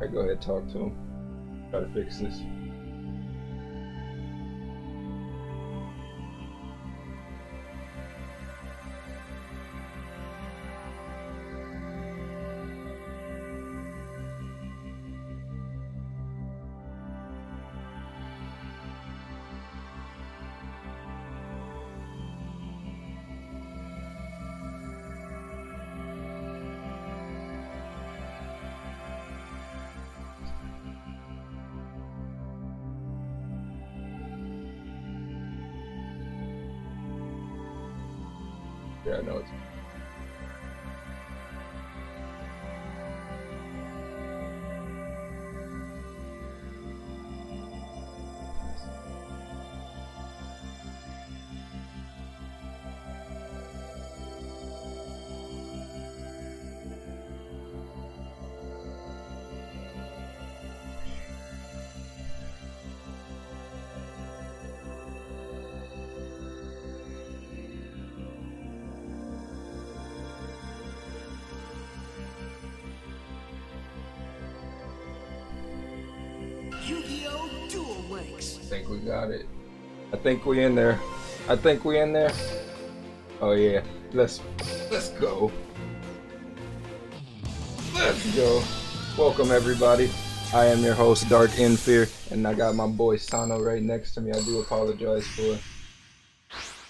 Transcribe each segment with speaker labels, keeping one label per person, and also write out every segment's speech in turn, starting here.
Speaker 1: Alright, go ahead, talk to him. Try to fix this. Yeah, I know it's.
Speaker 2: Yu-Gi-Oh! Duel Links.
Speaker 1: I think we got it. I think we in there. I think we in there. Oh yeah, let's go. Let's go. Welcome everybody. I am your host DrkNFear, and I got my boy Sano right next to me. I do apologize for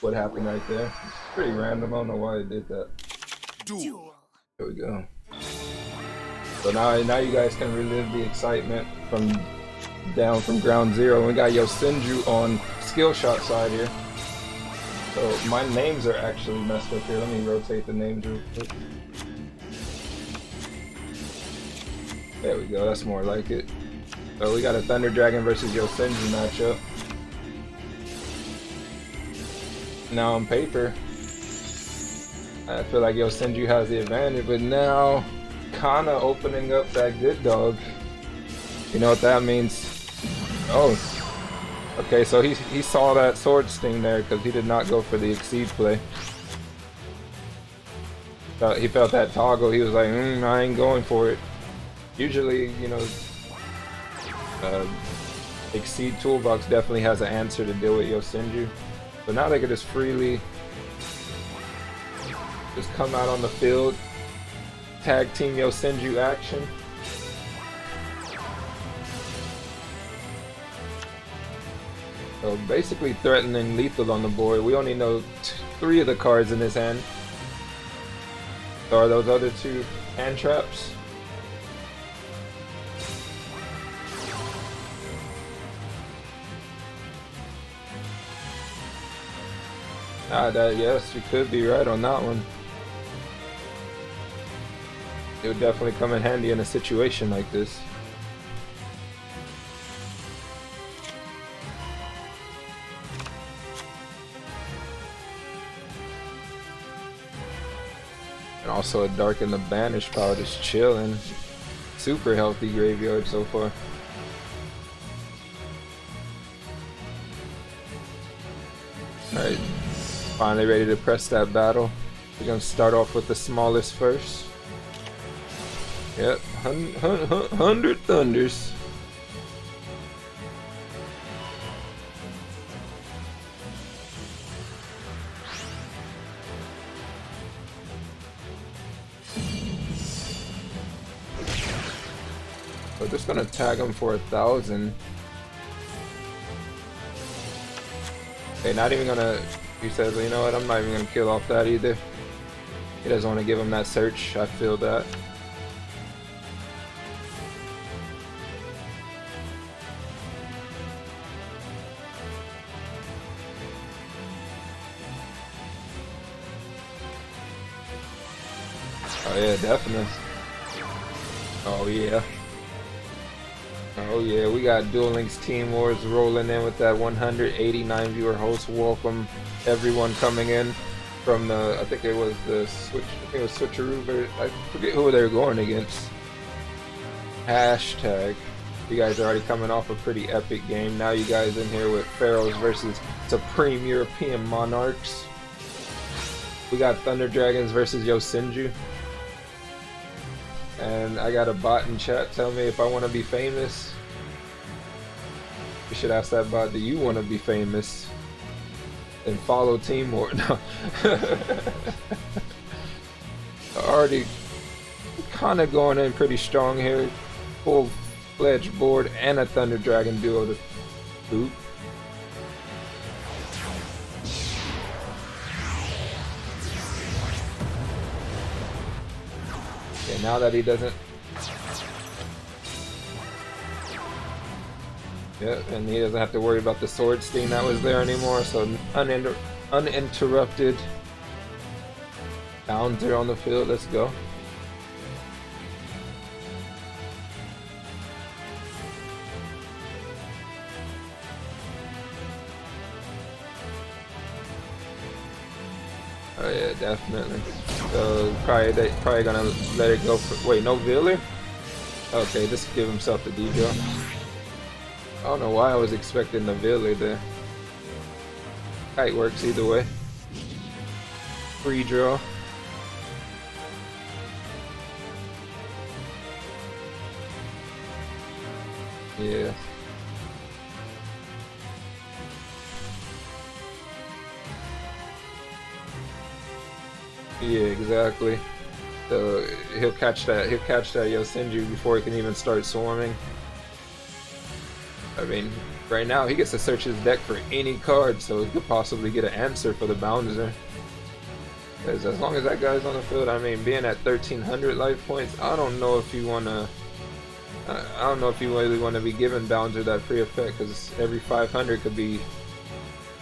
Speaker 1: what happened right there. It's pretty random. I don't know why I did that.
Speaker 2: Duel.
Speaker 1: There we go. So now you guys can relive the excitement from down from ground zero. We got Yosenju on skill shot side here. So my names are actually messed up here. Let me rotate the names real quick. There we go, that's more like it. So we got a Thunder Dragon versus Yosenju matchup. Now on paper, I feel like Yosenju has the advantage, but now Kana opening up that good dog. You know what that means? Oh, okay, so he saw that sword sting there because he did not go for the exceed play. He felt that toggle, he was like, I ain't going for it. Usually, you know, exceed toolbox definitely has an answer to deal with Yosenju. But now they can just freely just come out on the field, tag team Yosenju action. So basically threatening lethal on the board. We only know 3 of the cards in his hand. So are those other 2 hand traps? Yes, you could be right on that one. It would definitely come in handy in a situation like this. And also a Dark in the Banish power just chilling. Super healthy graveyard so far. Alright, finally ready to press that battle. We're gonna start off with the smallest first. Yep, 100 Thunders. We're just gonna tag him for 1,000. Okay, not even gonna. He says, you know what? I'm not even gonna kill off that either. He doesn't want to give him that search. I feel that. Oh yeah, definitely. Oh yeah. Oh yeah, we got Duel Links Team Wars rolling in with that 189 viewer host. Welcome everyone coming in from the, I think it was the Switch, I think it was Switcheroo, but I forget who they were going against. Hashtag. You guys are already coming off a pretty epic game. Now you guys in here with Pharaohs versus Supreme European Monarchs. We got Thunder Dragons versus Yosenju. And I got a bot in chat tell me if I want to be famous. You should ask that bot, do you want to be famous? And follow teamwork. No. Already kind of going in pretty strong here. Full-fledged board and a Thunder Dragon duo to boot. Okay, now that he doesn't... Yep, and he doesn't have to worry about the sword steam that was there anymore, so uninterrupted Bouncer on the field. Let's go. Oh yeah, definitely. So probably gonna let it go for... Wait, no Veiler? Okay, just give himself the D-draw. I don't know why I was expecting the Veiler there. Kite works either way. Free draw. Yeah. Yeah, exactly. So he'll catch that Yosenju before he can even start swarming. I mean, right now he gets to search his deck for any card, so he could possibly get an answer for the Bouncer. Because as long as that guy's on the field, I mean, being at 1300 life points, I don't know if you wanna. I don't know if you really want to be giving Bouncer that free effect, because every 500 could be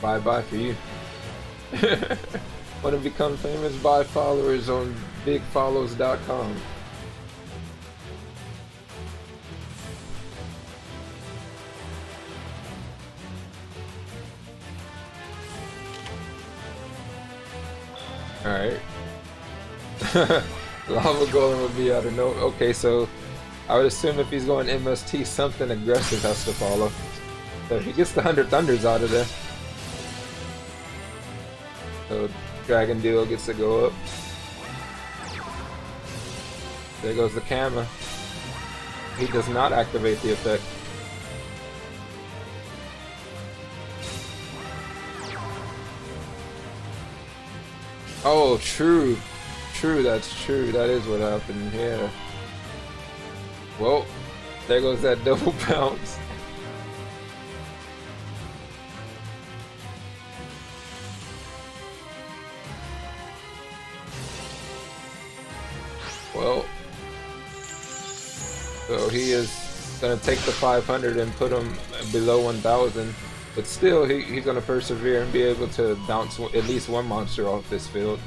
Speaker 1: bye-bye for you. Want to become famous? Buy followers on bigfollows.com. Alright. Lava Golem would be out of no... Okay, so I would assume if he's going MST, something aggressive has to follow. So if he gets the 100 Thunders out of there. So Dragon Duo gets to go up. There goes the camera. He does not activate the effect. Oh, true. True, that's true. That is what happened, yeah. Well, there goes that double bounce. Well, so he is going to take the 500 and put him below 1000. But still, he's going to persevere and be able to bounce at least one monster off this field.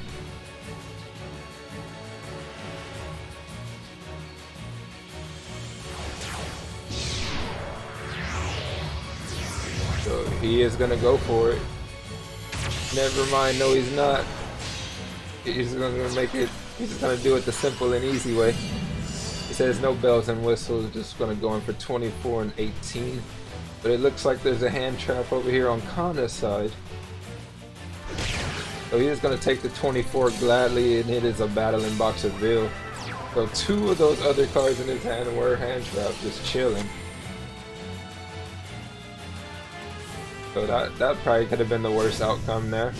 Speaker 1: So he is going to go for it. Never mind, no he's not. He's going to make it, he's just going to do it the simple and easy way. He says no bells and whistles, just going to go in for 24 and 18. But it looks like there's a hand trap over here on Kana's side. So he's going to take the 24 gladly, and it is a battling box of Veil. So two of those other cards in his hand were hand traps, just chilling. So that probably could have been the worst outcome there.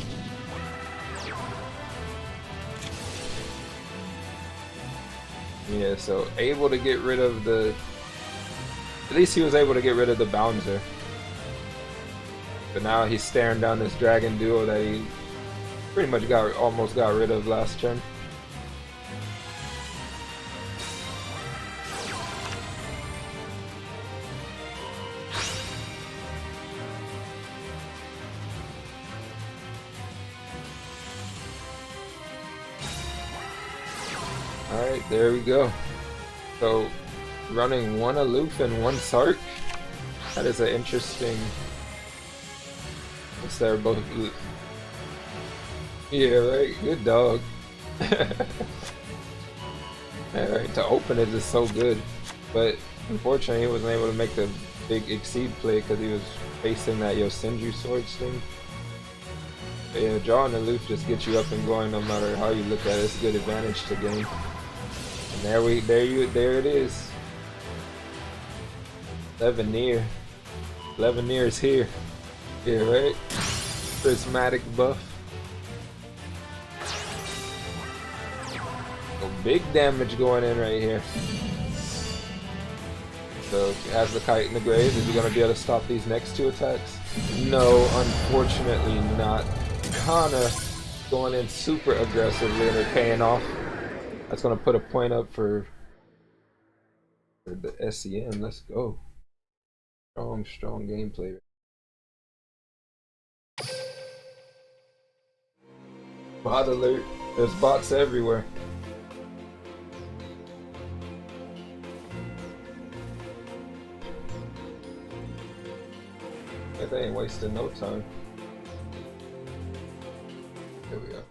Speaker 1: Yeah, so able to get rid of the... At least he was able to get rid of the Bouncer. But now he's staring down this Dragon Duo that he pretty much almost got rid of last turn. Alright, there we go. So, running one Aloof and one Sark. That is an interesting... Guess they're both... Yeah, right? Good dog. Alright, to open it is so good. But, unfortunately, he wasn't able to make the big Exceed play because he was facing that Yosenju Sword Sting. But yeah, drawing Aloof just gets you up and going no matter how you look at it. It's a good advantage to game. There it is. Leveneer is here. Yeah, right? Prismatic buff. Oh, big damage going in right here. So, has the kite in the grave. Is he going to be able to stop these next two attacks? No, unfortunately not. Kana going in super aggressively and they're paying off. That's going to put a point up for the SEM. Let's go. Strong gameplay. Bot alert. There's bots everywhere. They ain't wasting no time. Here we go.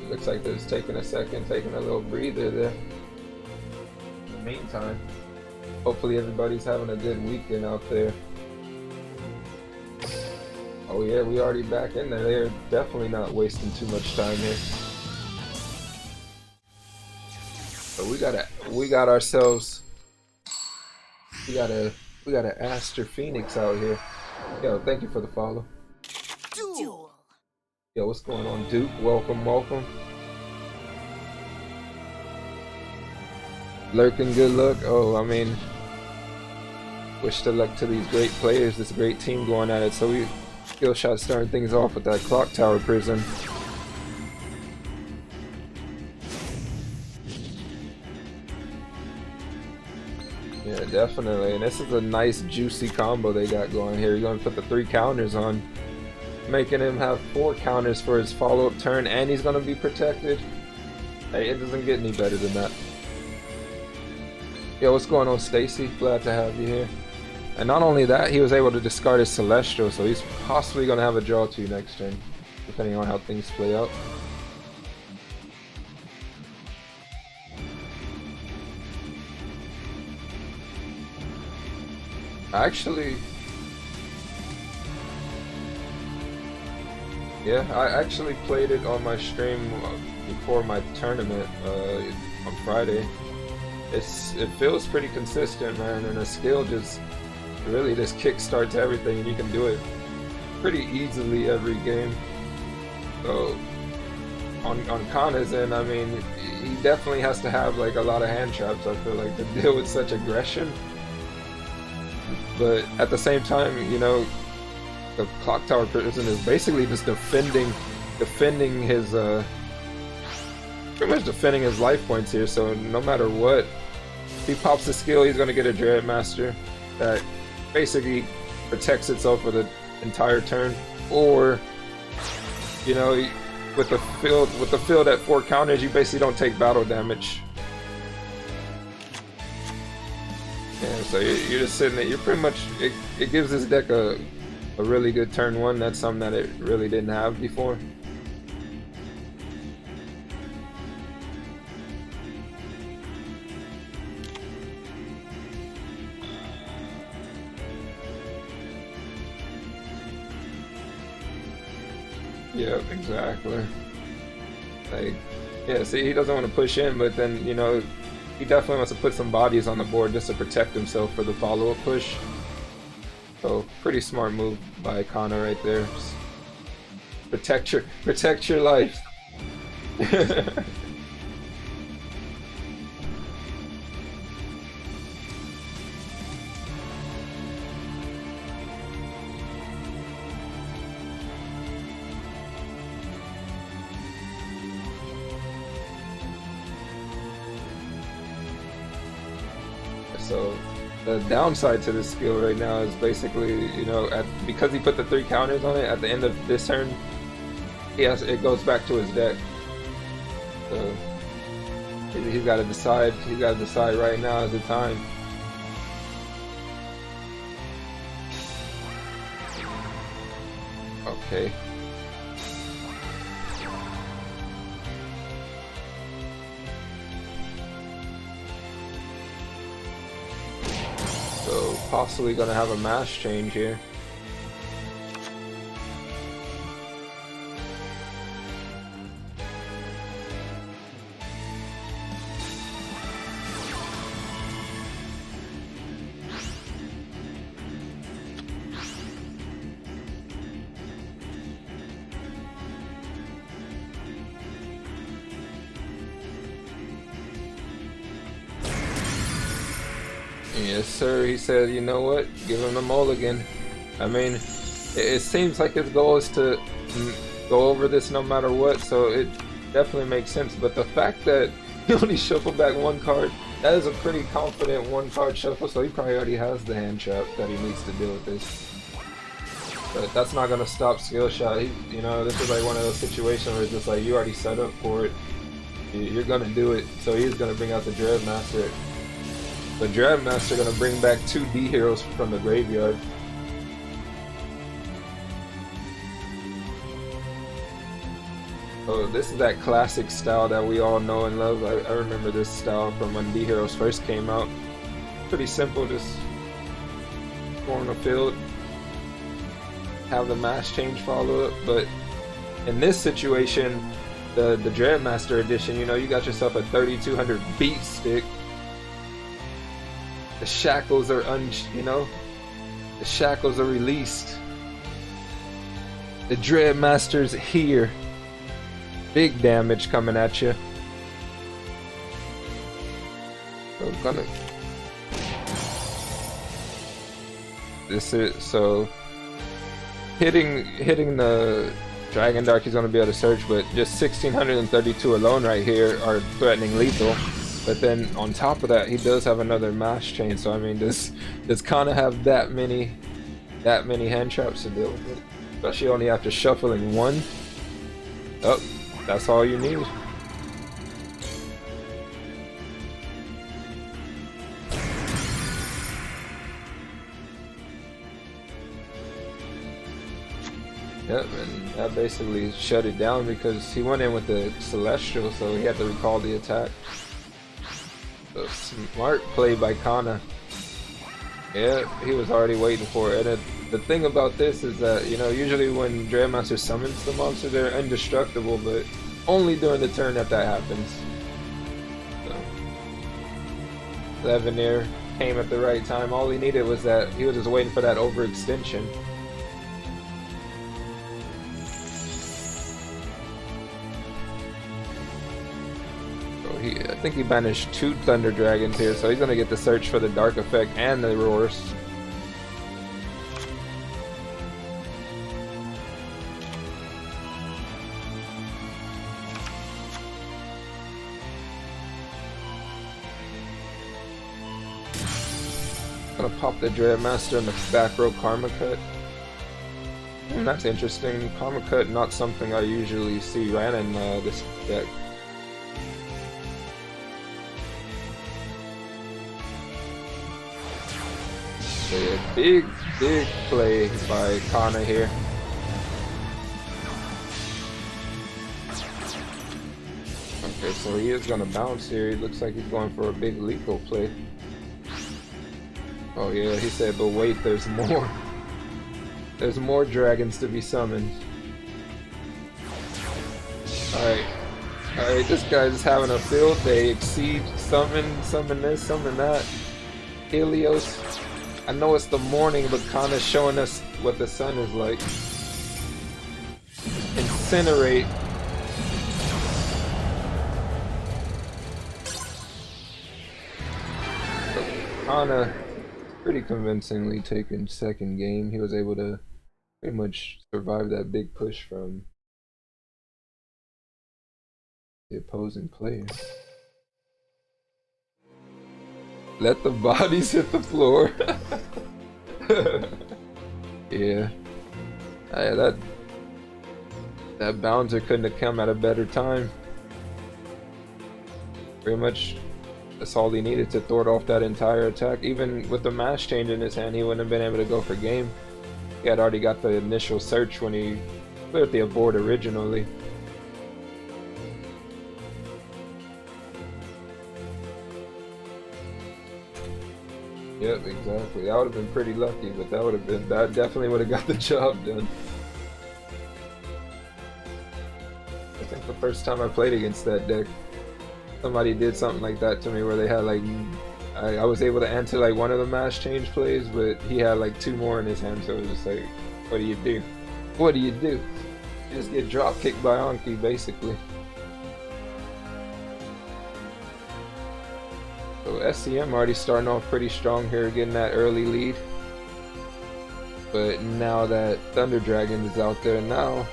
Speaker 1: Looks like they're just taking a second, taking a little breather there. In the meantime, hopefully everybody's having a good weekend out there. Oh yeah, we already back in there. They're definitely not wasting too much time here. So we got ourselves, we got a Aster Phoenix out here. Yo, thank you for the follow.
Speaker 2: Duel.
Speaker 1: Yo, what's going on, Duke? Welcome. Lurking, good luck. Oh, I mean, wish to luck to these great players, this great team going at it. So we skill shot starting things off with that clock tower prison. Yeah, definitely. And this is a nice juicy combo they got going here. You're going to put the 3 counters on, making him have 4 counters for his follow-up turn, and he's going to be protected. Hey, it doesn't get any better than that. Yo, what's going on, Stacy? Glad to have you here. And not only that, he was able to discard his Celestial, so he's possibly going to have a draw 2 next turn, depending on how things play out. I actually played it on my stream before my tournament on Friday. It feels pretty consistent, man, and the skill just really just kickstarts everything, and you can do it pretty easily every game. So on Kana's end, I mean, he definitely has to have like a lot of hand traps, I feel like, to deal with such aggression. But at the same time, you know, the clock tower prison is basically just defending his pretty much defending his life points here. So no matter what, if he pops the skill, he's gonna get a Dread Master that basically protects itself for the entire turn. Or, you know, with the field at 4 counters, you basically don't take battle damage. Yeah, so you're just sitting there. You're pretty much, it gives this deck a really good turn 1. That's something that it really didn't have before. Yeah, exactly. Like, yeah, see, he doesn't want to push in, but then, you know, he definitely wants to put some bodies on the board just to protect himself for the follow-up push. So, pretty smart move by Kana right there. Just protect your life. So the downside to this skill right now is basically, you know, because he put the 3 counters on it, at the end of this turn, it goes back to his deck. So he's got to decide. He's got to decide right now is the time. Okay. So possibly gonna have a mass change here. Yes, sir. He said, you know what? Give him the mulligan. I mean, it seems like his goal is to go over this no matter what, so it definitely makes sense. But the fact that he only shuffled back one card, that is a pretty confident one card shuffle, so he probably already has the hand trap that he needs to deal with this. But that's not gonna stop skill shot. You know, this is like one of those situations where it's just like you already set up for it. You're gonna do it. So he's gonna bring out the Dread Master. The Dread Master gonna bring back 2 D heroes from the graveyard. Oh, this is that classic style that we all know and love. I remember this style from when D heroes first came out. Pretty simple, just go on the field, have the mass change follow up, but in this situation, the Dread Master edition, you know, you got yourself a 3200 beat stick. The shackles are the shackles are released. The Dread Master's here. Big damage coming at you. So gonna. This is so. Hitting the Dragon Dark, he's gonna be able to search, but just 1632 alone right here are threatening lethal. But then on top of that, he does have another mass chain. So I mean, does Kana have that many hand traps to deal with it? Especially only after shuffling one. Oh, that's all you need. Yep, and that basically shut it down because he went in with the Celestial, so he had to recall the attack. So smart play by Kana. Yeah, he was already waiting for it. And the thing about this is that, you know, usually when Dread Master summons the monster, they're indestructible, but only during the turn that happens. So, Leveneer came at the right time. All he needed was that he was just waiting for that overextension. I think he banished 2 Thunder Dragons here, so he's gonna get the search for the Dark Effect and the Roars. Gonna pop the Dread Master in the back row Karma Cut. That's interesting. Karma Cut, not something I usually see ran in this deck. A big play by Kana here. Okay, so he is gonna bounce here. He looks like he's going for a big lethal play. Oh yeah, he said, but wait, there's more. There's more dragons to be summoned. Alright, this guy's having a field day. Exceed, summon this, summon that. Helios. I know it's the morning, but Kana's showing us what the sun is like. Incinerate. So Kana pretty convincingly taking second game. He was able to pretty much survive that big push from the opposing player. Let the bodies hit the floor. Yeah. That bouncer couldn't have come at a better time. Pretty much that's all he needed to thwart off that entire attack. Even with the mass change in his hand, he wouldn't have been able to go for game. He had already got the initial search when he cleared the board originally. Yep, exactly. That would have been pretty lucky, but that definitely would have got the job done. I think the first time I played against that deck, somebody did something like that to me where they had like, I was able to answer like one of the mass change plays, but he had like 2 more in his hand, so it was just like, what do you do? What do you do? You just get drop kicked by Anki, basically. So SEM already starting off pretty strong here, getting that early lead. But now that Thunder Dragon is out there, now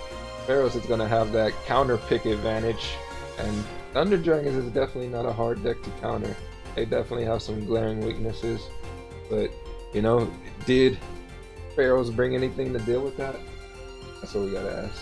Speaker 1: Pharaohs is going to have that counter pick advantage. And Thunder Dragons is definitely not a hard deck to counter. They definitely have some glaring weaknesses. But, you know, did Pharaohs bring anything to deal with that? That's what we gotta ask.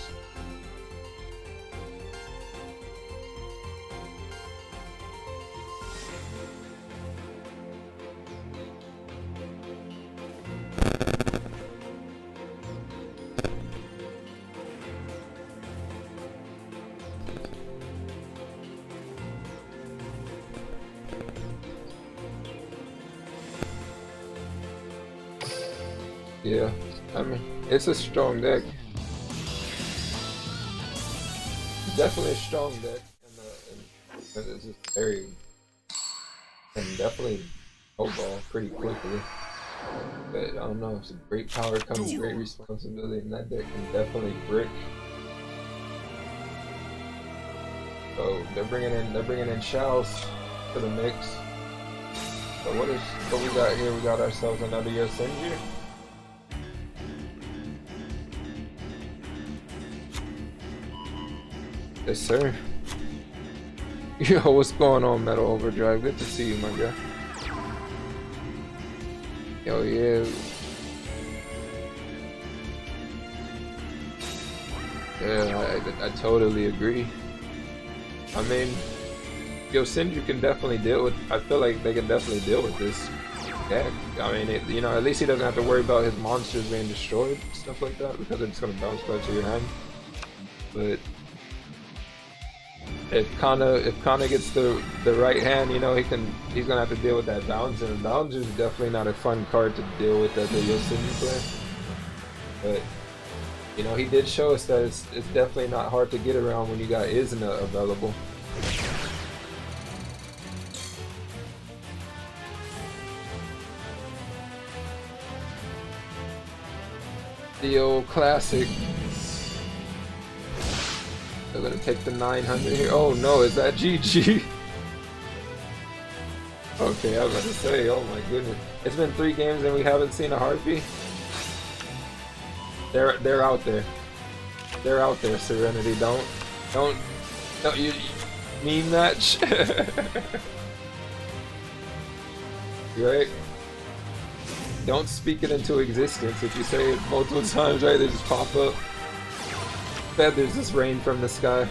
Speaker 1: Yeah, I mean, it's a strong deck. Definitely a strong deck, and it's just very, and definitely overall pretty quickly. But I don't know, it's a great power comes great responsibility, and that deck can definitely brick. So they're bringing in Shells to the mix. So what we got here? We got ourselves another Yosenju. Yes, sir. Yo, what's going on, Metal Overdrive? Good to see you, my guy. Yo, yeah. Yeah, I totally agree. I mean, Yosenju can definitely deal with. I feel like they can definitely deal with this deck. I mean, you know, at least he doesn't have to worry about his monsters being destroyed, stuff like that, because it's gonna bounce back to your hand. But if Kana gets the right hand, you know, he's gonna have to deal with that bounce, and bounce is definitely not a fun card to deal with as a Yosenju player. But you know, he did show us that it's definitely not hard to get around when you got Izna available. The old classic. They're gonna take the 900 here. Oh no, is that GG? Okay, I was about to say, oh my goodness. It's been 3 games and we haven't seen a heartbeat. They're out there. They're out there, Serenity. Don't you meme match. Right? Don't speak it into existence. If you say it multiple times, right, they just pop up. Feathers just rain from the sky.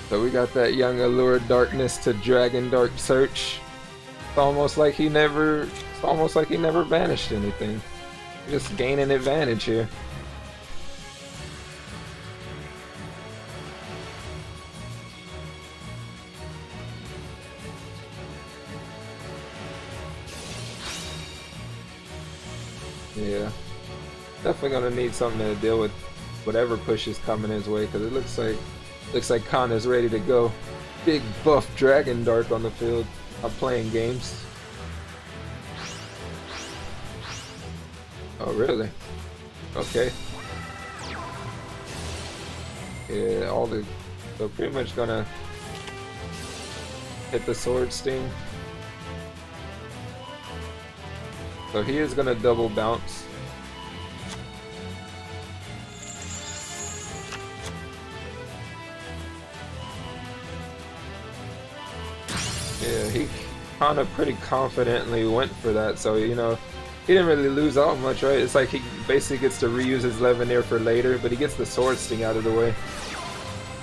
Speaker 1: So we got that young Allure Darkness to Dragon Dark Search. It's almost like he never banished anything. Just gaining advantage here. Yeah, definitely gonna need something to deal with whatever push is coming his way, because it looks like Kana's ready to go. Big buff Dragon Dark on the field. I'm playing games. Oh really? Okay. Yeah, so pretty much gonna hit the Sword Sting. So he is gonna double bounce. Yeah, he kind of pretty confidently went for that, so you know, he didn't really lose out much, right? It's like he basically gets to reuse his Levineer for later, but he gets the Sword Sting out of the way,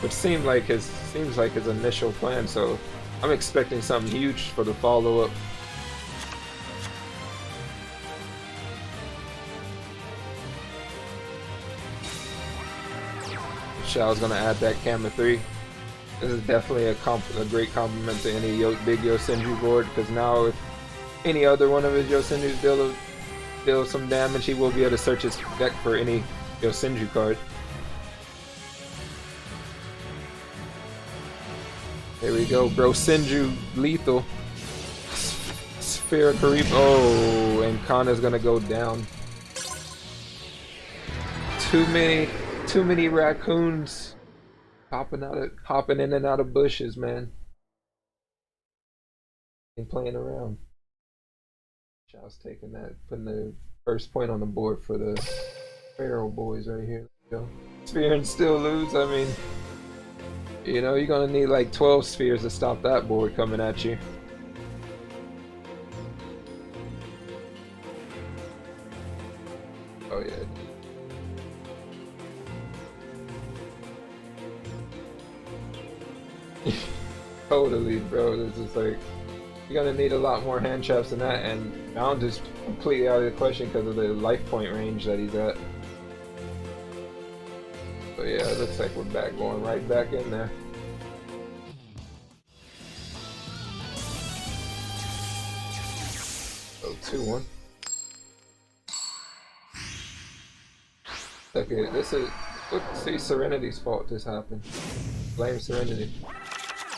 Speaker 1: which seems like his initial plan. So I'm expecting something huge for the follow-up. Shao's gonna add that Kama 3. This is definitely a great compliment to any big Yosenju board, because now if any other one of his Yosenjus deal some damage, he will be able to search his deck for any Yosenju card. Here we go, bro. Senju lethal. Sphere of Karip. Oh, and Kana's gonna go down. Too many raccoons. Hopping in and out of bushes, man. And playing around. Shouts taking that, putting the first point on the board for the Pharaohs boys right here. Go. Sphere and still lose. I mean, you know, you're gonna need like 12 spheres to stop that board coming at you. Oh yeah. Totally, bro. This is like, you're gonna need a lot more hand traps than that, and Bound is completely out of the question because of the life point range that he's at. But yeah, it looks like we're going right back in there. Oh, 2-1. Okay, this is, look, see, Serenity's fault this happened. Blame Serenity.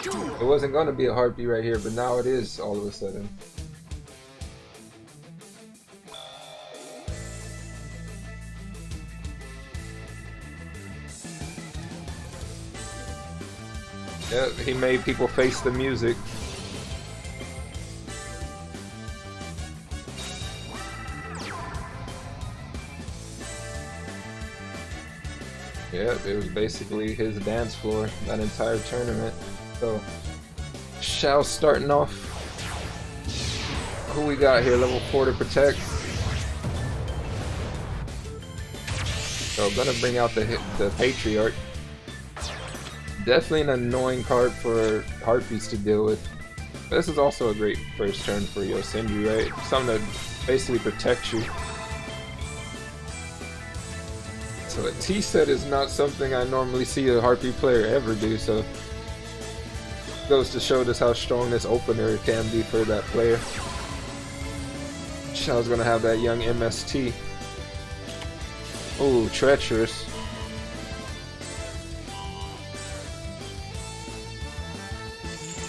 Speaker 1: It wasn't going to be a heartbeat right here, but now it is all of a sudden. Yeah, he made people face the music. Yeah, it was basically his dance floor that entire tournament. So, Shao starting off. Who we got here? Level 4 to protect. So, gonna bring out the Patriarch. Definitely an annoying card for Harpies to deal with. But this is also a great first turn for Yosenju, right? Something that basically protects you. So a T-set is not something I normally see a Harpy player ever do, so goes to show just how strong this opener can be for that player. Shao's gonna have that young MST. Ooh, treacherous.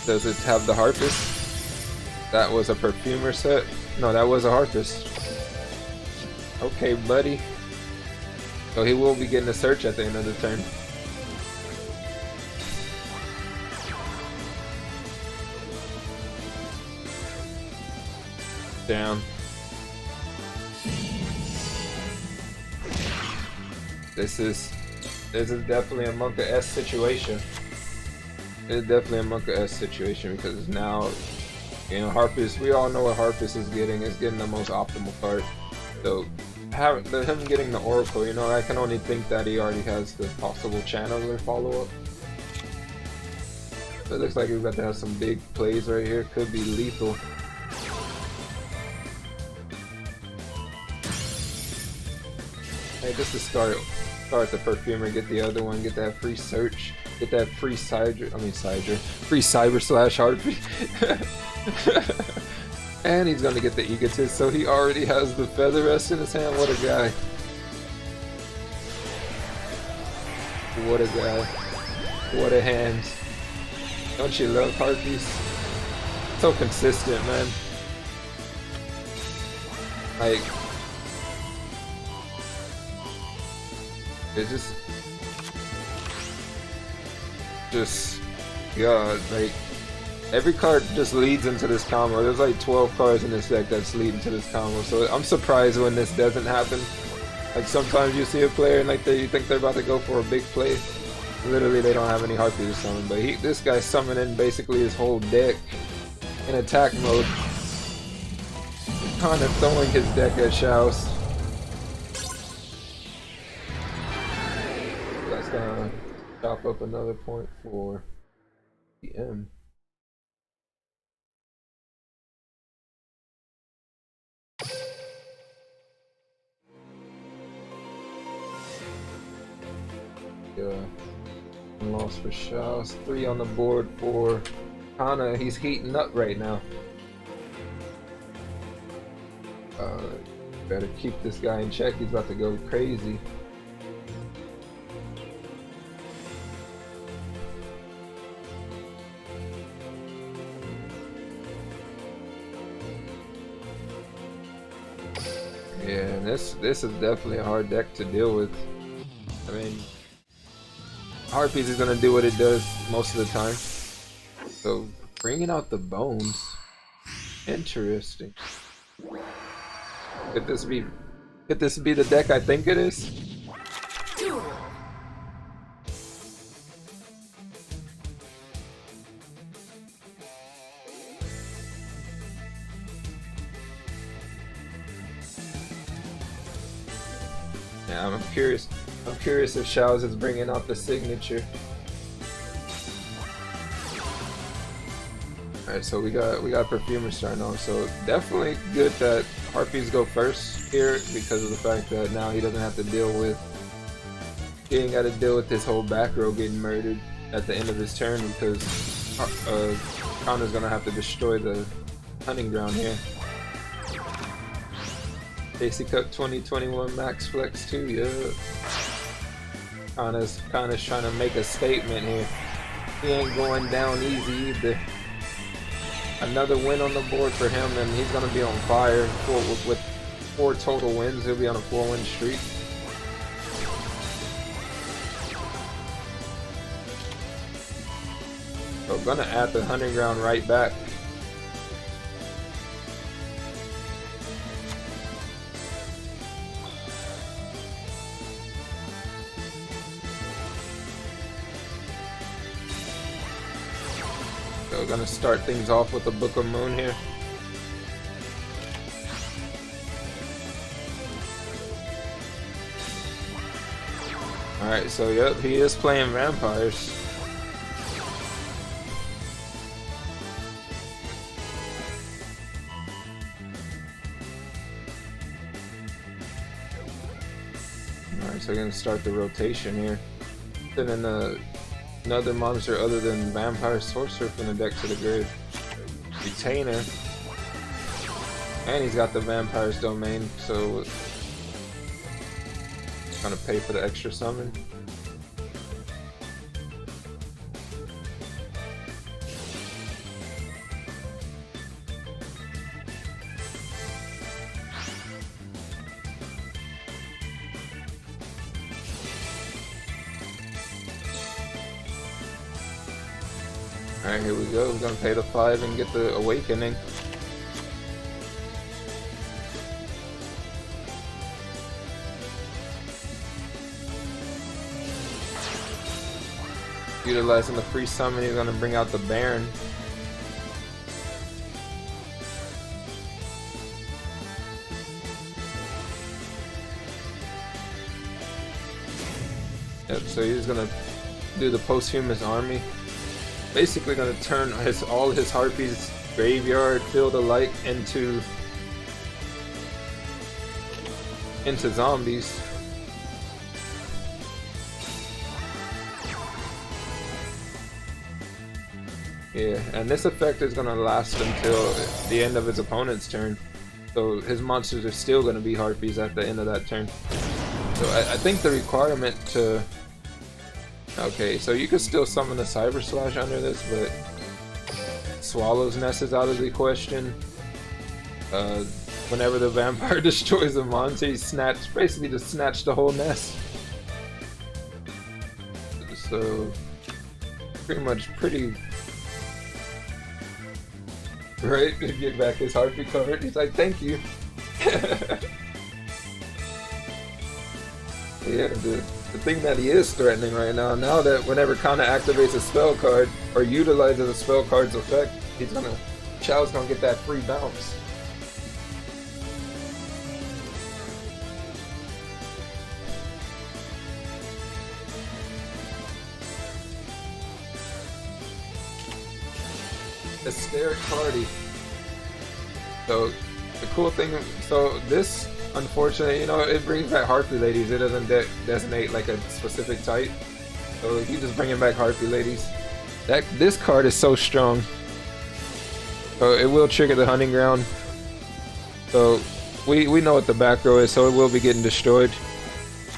Speaker 1: Does it have the Harpist? That was a Perfumer set? No, that was a Harpist. Okay, buddy. So he will be getting a search at the end of the turn. Down. This is definitely a Monka S situation. It's definitely a Monka S situation because now, you know, Harpist, we all know what Harpist is getting. It's getting the most optimal card. So him getting the Oracle, you know, I can only think that he already has the possible Channeler follow-up. So it looks like we're about to have some big plays right here. Could be lethal. Hey, just to start the Perfumer, get the other one, get that free search, get that free free Cyber Slash Harpy. And he's gonna get the Egotist, so he already has the Feather Rest in his hand. What a guy. What a guy. What a hand. Don't you love Harpies? So consistent, man. Like, it just God, like, every card just leads into this combo. There's like 12 cards in this deck that's leading to this combo, so I'm surprised when this doesn't happen. Like, sometimes you see a player and like you think they're about to go for a big play. Literally, they don't have any Harpies to summon, but this guy's summoning basically his whole deck in attack mode. Kind of throwing his deck at Shao's. That's gonna chop up another point for the M. Yeah, loss for Shao's. 3 on the board for Kana. He's heating up right now. Better keep this guy in check. He's about to go crazy. Yeah, this is definitely a hard deck to deal with. I mean, Harpies is gonna do what it does most of the time. So bringing out the bones, interesting. Could this be the deck I think it is?
Speaker 2: Duel.
Speaker 1: Yeah, I'm curious. I'm curious if Shao's is bringing out the signature. Alright, so we got Perfumer starting off, so definitely good that Harpies go first here because of the fact that now he doesn't have to deal with this whole back row getting murdered at the end of his turn because Connor's gonna have to destroy the hunting ground here. Casey Cup 2021 Max Flex 2, yeah. Connor's trying to make a statement here. He ain't going down easy either. Another win on the board for him, and he's gonna be on fire with 4 total wins. He'll be on a 4-win streak. So gonna add the hunting ground right back. So we're gonna start things off with the Book of Moon here. Alright, so yep, he is playing vampires. Alright, so we're gonna start the rotation here. Sending another monster other than Vampire Sorcerer from the deck to the grave. Retainer. And he's got the Vampire's Domain, so gonna pay for the extra summon. Alright, here we go. We're gonna pay the 5 and get the Awakening. Utilizing the free summon, he's gonna bring out the Baron. Yep, so he's gonna do the Posthumous Army. Basically gonna turn all his Harpies graveyard field alike into zombies. Yeah, and this effect is gonna last until the end of his opponent's turn. So his monsters are still gonna be Harpies at the end of that turn. So I think the requirement to... Okay, so you could still summon a Cyber Slash under this, but Swallow's Nest is out of the question. Whenever the vampire destroys a monster, he basically just snatched the whole nest. So pretty right to get back his Harpy card. He's like, thank you. Yeah, the thing that he is threatening right now that whenever Kana activates a spell card or utilizes a spell card's effect, Chao's gonna get that free bounce. Hysteric Party. So the cool thing, so this, unfortunately, it brings back Harpy Ladies. It doesn't designate like a specific type. So you just bringing back Harpy Ladies. This card is so strong. So it will trigger the Hunting Ground. So we know what the back row is, so it will be getting destroyed.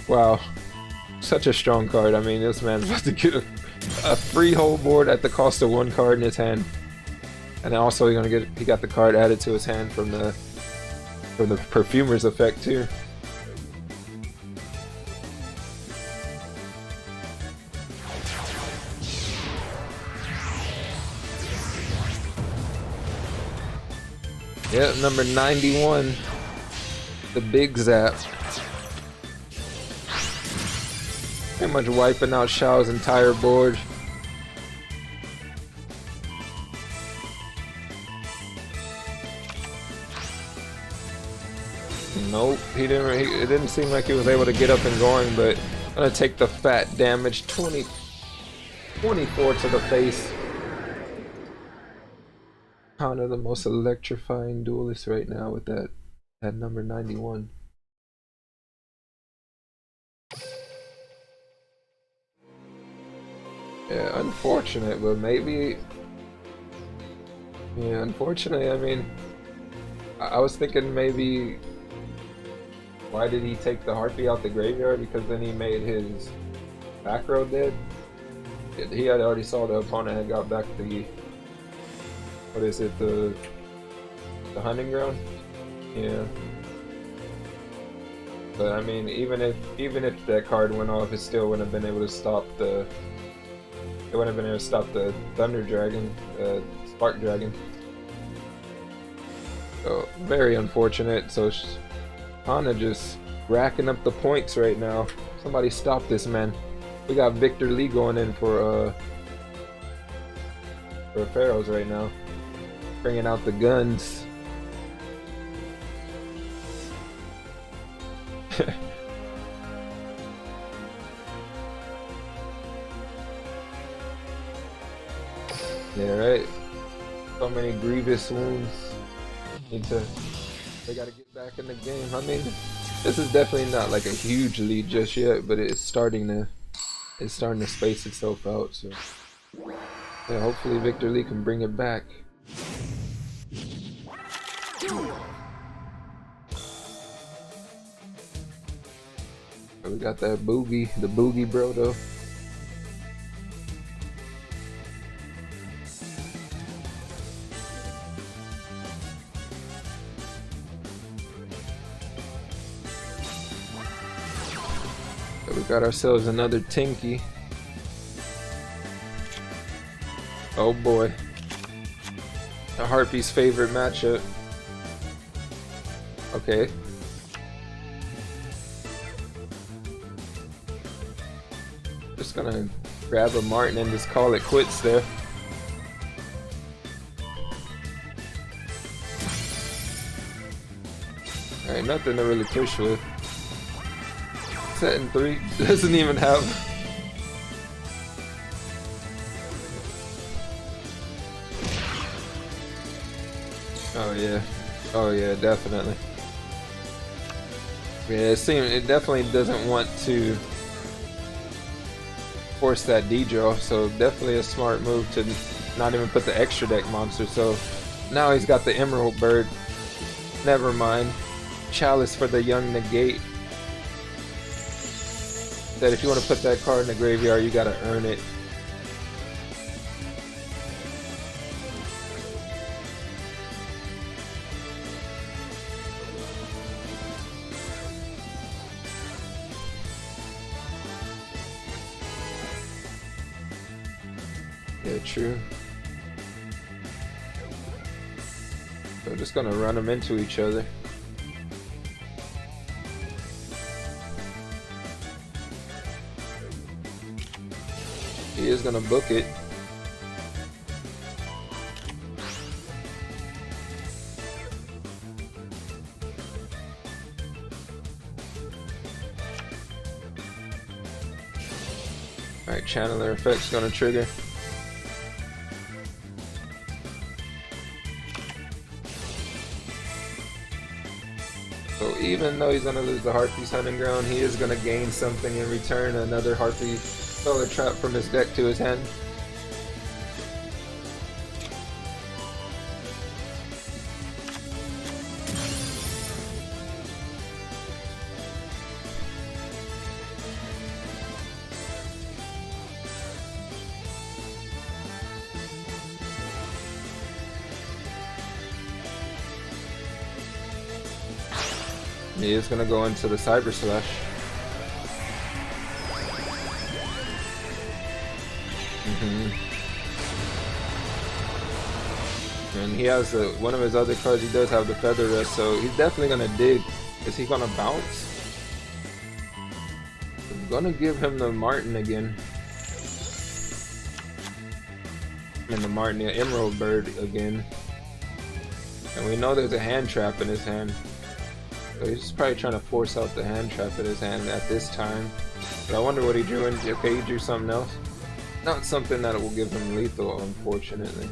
Speaker 1: Wow. Such a strong card. I mean, this man's about to get a free whole board at the cost of 1 card in his hand. And also he got the card added to his hand from the Perfumer's effect too. Yep, number 91. The big zap. Pretty much wiping out Shao's entire board. Nope, it didn't seem like he was able to get up and going, but I'm gonna take the fat damage. 24 to the face. Kind of the most electrifying duelist right now with that number 91. Yeah, unfortunate, but maybe. Yeah, unfortunately, I mean, I was thinking maybe. Why did he take the Harpy out the graveyard? Because then he made his back row dead. He had already saw the opponent had got back the. What is it? The hunting ground? Yeah. But I mean, even if that card went off, it still wouldn't have been able to stop the. It wouldn't have been able to stop the Thunder Dragon, Spark Dragon. So very unfortunate. So Hana just racking up the points right now. Somebody stop this man. We got Victor Lee going in for Pharaohs right now. Bringing out the guns. Yeah, right. So many grievous wounds. They gotta get back in the game. I mean, this is definitely not like a huge lead just yet, but it's starting to space itself out. So yeah, hopefully Victor Lee can bring it back. We got that boogie, the boogie bro though. So we got ourselves another Tinky. Oh boy. The Harpy's favorite matchup. Okay. Just gonna grab a Martin and just call it quits there. Alright, nothing to really push with. Setting 3 doesn't even have. Oh yeah. Oh yeah, definitely. Yeah, it definitely doesn't want to force that D-draw, so definitely a smart move to not even put the extra deck monster. So now he's got the Emerald Bird. Never mind. Chalice for the young negate. That if you want to put that card in the graveyard, you gotta earn it. Yeah, true. So just gonna run them into each other. He is gonna book it. Alright, Channeler Effect's gonna trigger. So even though he's gonna lose the Harpy's hunting ground, he is gonna gain something in return, another Harpy solar trap from his deck to his hand. He is gonna go into the Cyber Slash. And he has one of his other cards, he does have the Feather Rest, so he's definitely gonna dig. Is he gonna bounce? I'm gonna give him the Martin again. And the Martin, the Emerald Bird again. And we know there's a hand trap in his hand. So he's probably trying to force out the hand trap in his hand at this time. But I wonder what he drew in. Okay, he drew something else. Not something that will give him lethal, unfortunately.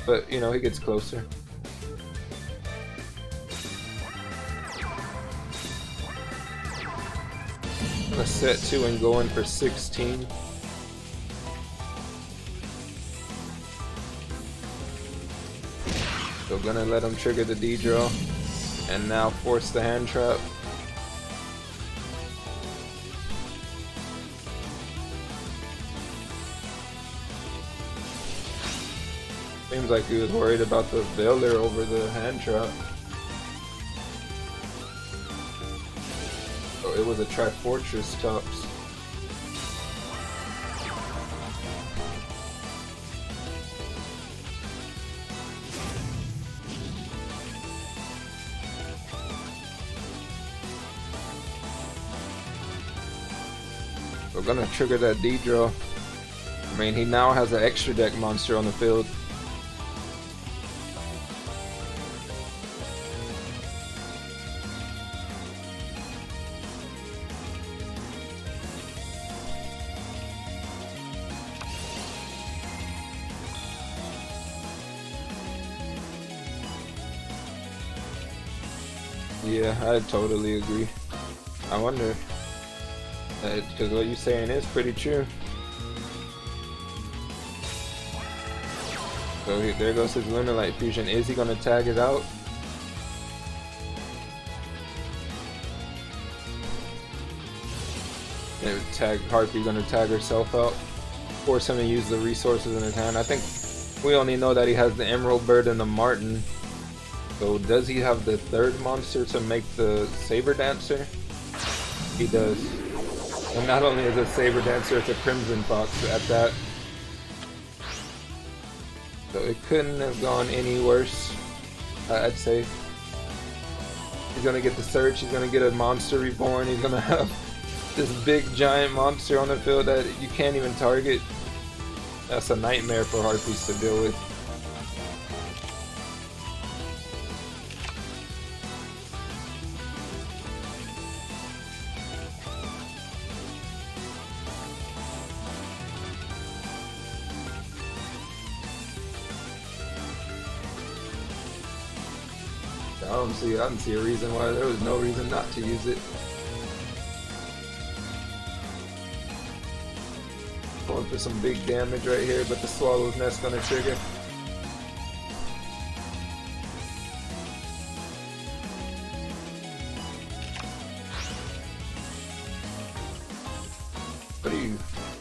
Speaker 1: But, you know, he gets closer. I'm gonna set 2 and go in for 16. So gonna let him trigger the D-draw. And now force the hand trap. Seems like he was worried about the Veiler over the hand trap. Oh, it was a Trifortress tops. We're gonna trigger that D-draw. I mean, he now has an extra deck monster on the field. Yeah, I totally agree. I wonder, because what you're saying is pretty true. So there goes his Lunar Light Fusion. Is he gonna tag it out? Harpy gonna tag herself out. Force him to use the resources in his hand. I think we only know that he has the Emerald Bird and the Martin. So does he have the third monster to make the Saber Dancer? He does. And not only is it a Saber Dancer, it's a Crimson Fox at that. So it couldn't have gone any worse, I'd say. He's gonna get the Search, he's gonna get a Monster Reborn, he's gonna have this big giant monster on the field that you can't even target. That's a nightmare for Harpies to deal with. I don't see a reason why. There was no reason not to use it. Going for some big damage right here, but the Swallow's Nest gonna trigger.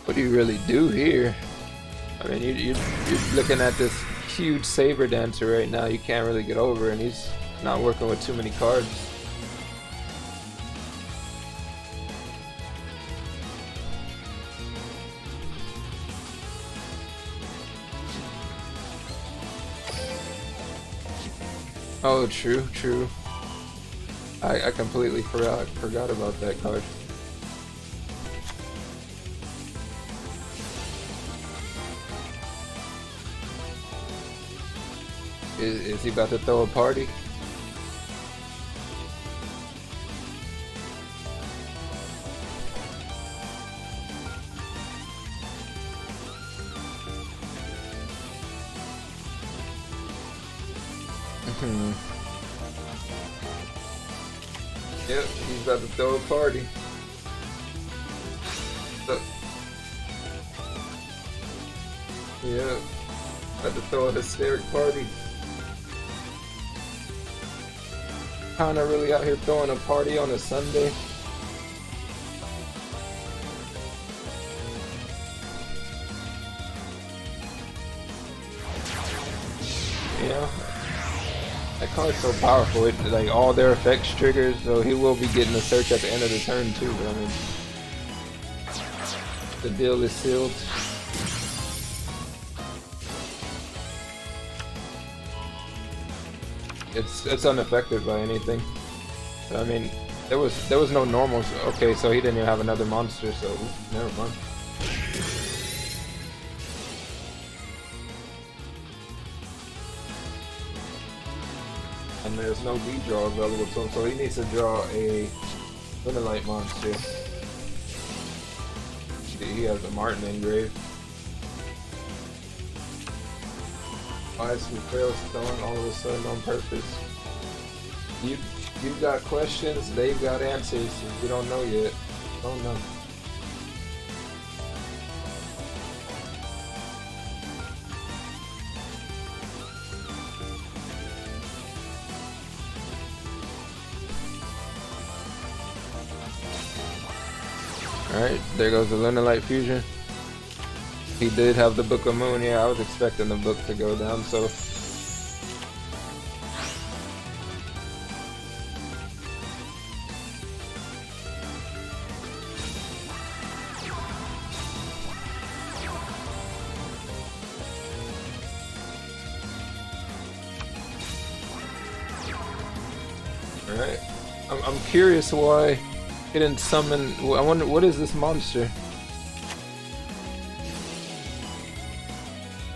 Speaker 1: What do you really do here? I mean, you're looking at this huge Saber Dancer right now. You can't really get over, and he's not working with too many cards. Oh, true. I completely forgot about that card. Is he about to throw a party? Yep, he's about to throw a party. So, yeah, about to throw a hysteric party. Kinda really out here throwing a party on a Sunday. Yeah. That card's so powerful, it like all their effects triggers, so he will be getting a search at the end of the turn too, but I mean the deal is sealed. It's unaffected by anything. I mean, there was no normals. Okay, so he didn't even have another monster, so never mind. And there's no D-draw available to him, so he needs to draw a Lunalite monster. He has a Martin engraved. Why is Pharaohs throwing all of a sudden on purpose? You've got questions, they've got answers. We don't know yet. Don't know. Alright, there goes the Lunalite fusion. He did have the Book of Moon. Yeah, I was expecting the book to go down, so alright. I'm curious why he didn't summon. I wonder what is this monster?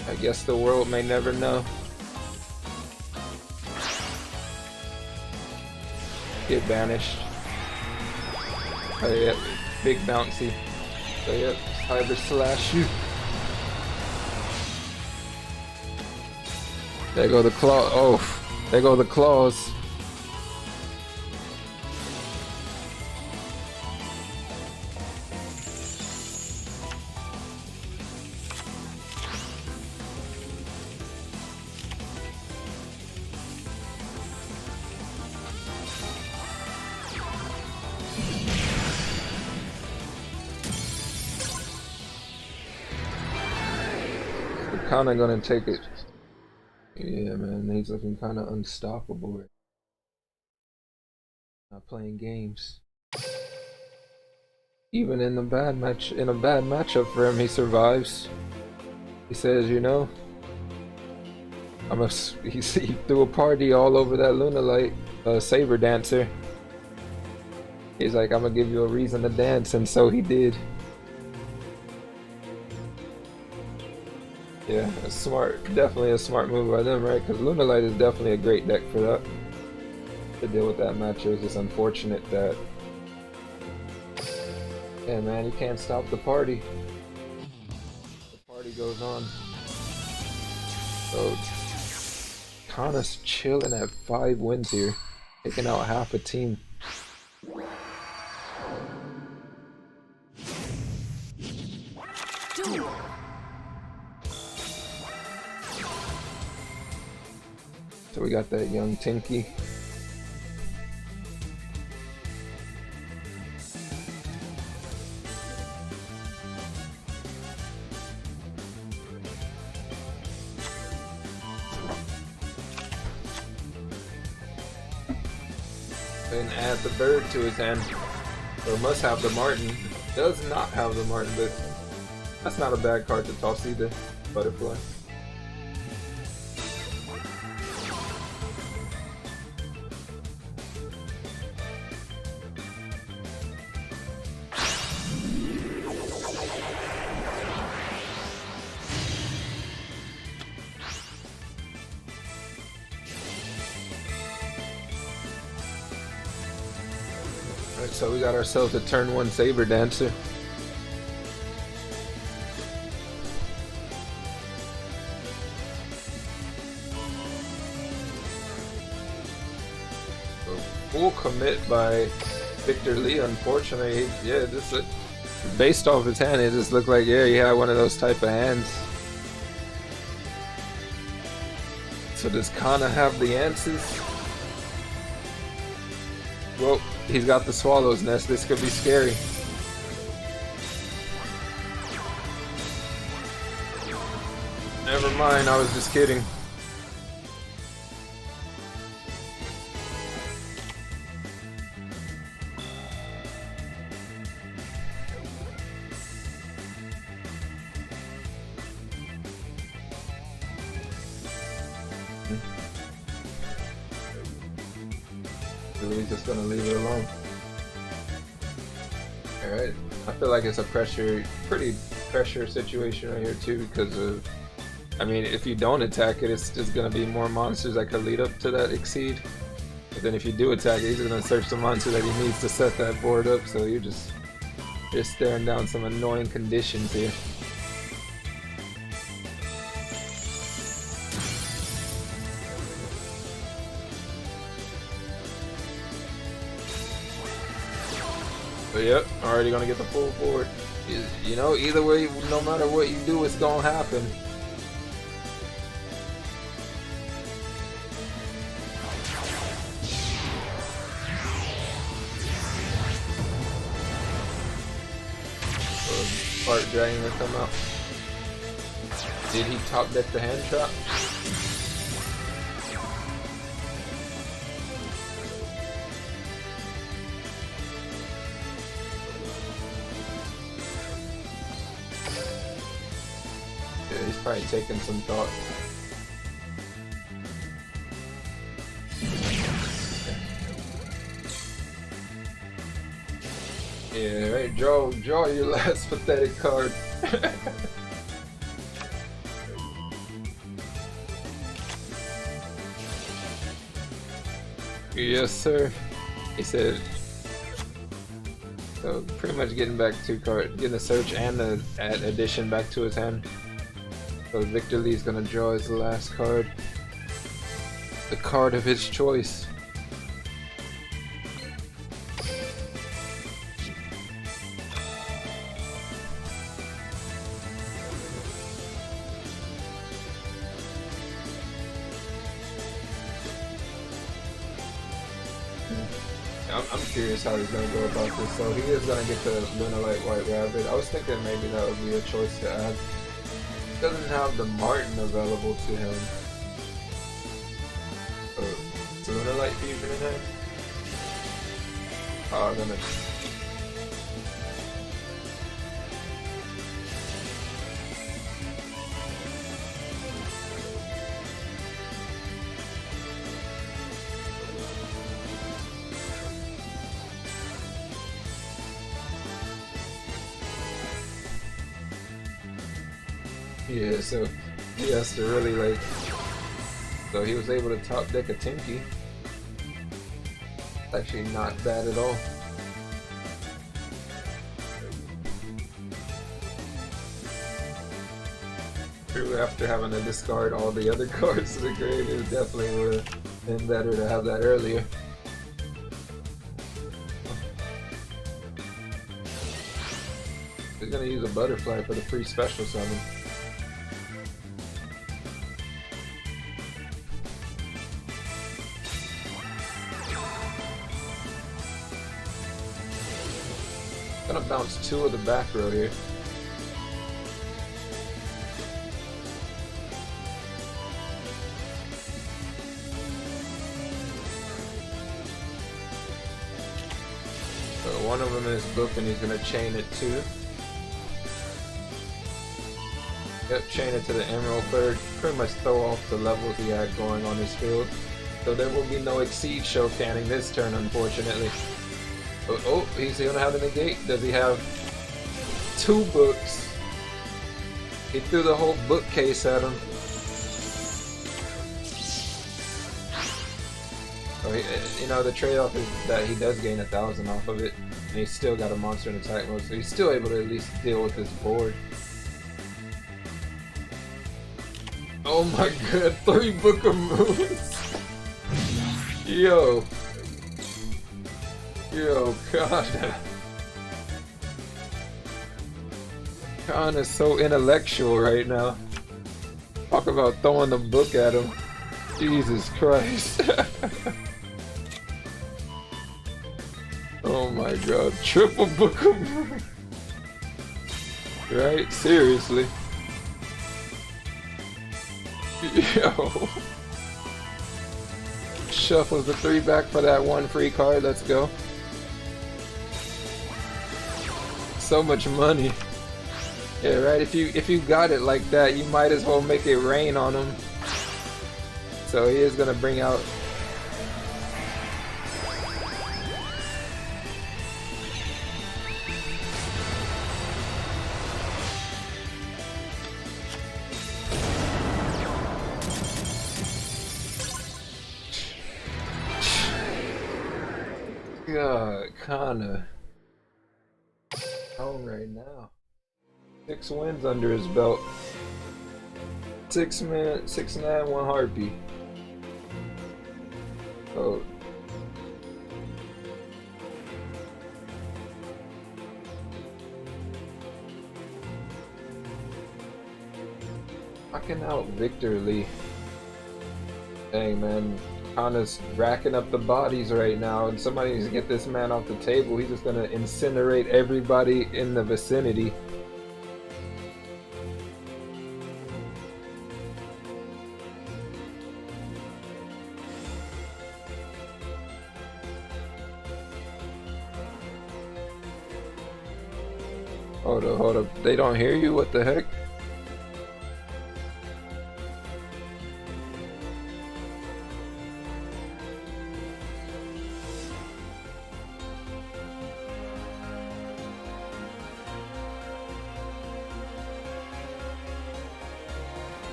Speaker 1: I guess the world may never know. Get banished. Oh yeah, big bouncy. So yep, cyber slash you. There go the claw. Oh, there go the claws. Kinda gonna take it. Yeah, man, he's looking kind of unstoppable. Not playing games. Even in a bad matchup for him, he survives. He says, you know, he threw a party all over that Lunalite Saber Dancer. He's like, I'm gonna give you a reason to dance, and so he did. Yeah, it's smart. Definitely a smart move by them, right? Because Lunalite is definitely a great deck for that. To deal with that matchup. It's just unfortunate that... Yeah, man, you can't stop the party. The party goes on. So, Kana's chilling at 5 wins here. Taking out half a team.
Speaker 2: Duel.
Speaker 1: So we got that young Tinky. And add the bird to his hand. Or must have the Martin. Does not have the Martin, but that's not a bad card to toss either. Butterfly. So we got ourselves a turn 1 Saber Dancer. So full commit by Victor Lee, unfortunately. Yeah, just based off his hand, it just looked like, yeah, he had one of those type of hands. So does Kana have the answers? Well, he's got the Swallow's Nest. This could be scary. Never mind, I was just kidding. Victor Lee's just gonna leave it alone. Alright, I feel like it's a pretty pressure situation right here too, because of, I mean, if you don't attack it, it's just gonna be more monsters that could lead up to that exceed. But then if you do attack it, he's gonna search the monster that he needs to set that board up, so you're just staring down some annoying conditions here. But yep, already gonna get the full board. You know, either way, no matter what you do, it's gonna happen. Fart dragon will come out. Did he top deck the hand trap? Yeah, he's probably taking some thought. Yeah, right, draw your last pathetic card. Yes, sir. He said. So pretty much getting back 2 cards, getting a search and the addition back to his hand. So Victor Lee's gonna draw his last card. The card of his choice. I'm curious how he's gonna go about this. So he is gonna get the Lunalight White Rabbit. I was thinking maybe that would be a choice to add. He doesn't have the Martin available to him. So Lunalight Fusion in him. Oh, I'm gonna. Yeah, so he has to really like. So he was able to top deck a Tinky. Actually, not bad at all. True, after having to discard all the other cards to the grave, it definitely would have been better to have that earlier. He's gonna use a butterfly for the free special summon. Gonna bounce 2 of the back row here. So one of them is book and he's gonna chain it too. Yep, chain it to the Emerald Bird. Pretty much throw off the levels he had going on his field. So there will be no Exceed show canning this turn, unfortunately. Oh, he's gonna have the negate. Does he have 2 books? He threw the whole bookcase at him. Oh, you know, the trade-off is that he does gain 1,000 off of it, and he's still got a monster in attack mode, so he's still able to at least deal with this board. Oh my god, 3 Book of Moons! Yo, God. Khan is so intellectual right now. Talk about throwing the book at him. Jesus Christ. Oh my god, triple Book of Moon. Right? Seriously. Yo. Shuffles the 3 back for that 1 free card. Let's go. So much money. Yeah, right. If you got it like that, you might as well make it rain on him. So he is gonna bring out God, Kana. Home right now. 6 wins under his belt. 6 men, 6-9, 1 heartbeat. Oh. Knocking out Victor Lee. Dang, man. Kana's racking up the bodies right now, and somebody needs to get this man off the table. He's just gonna incinerate everybody in the vicinity. Hold up. They don't hear you? What the heck?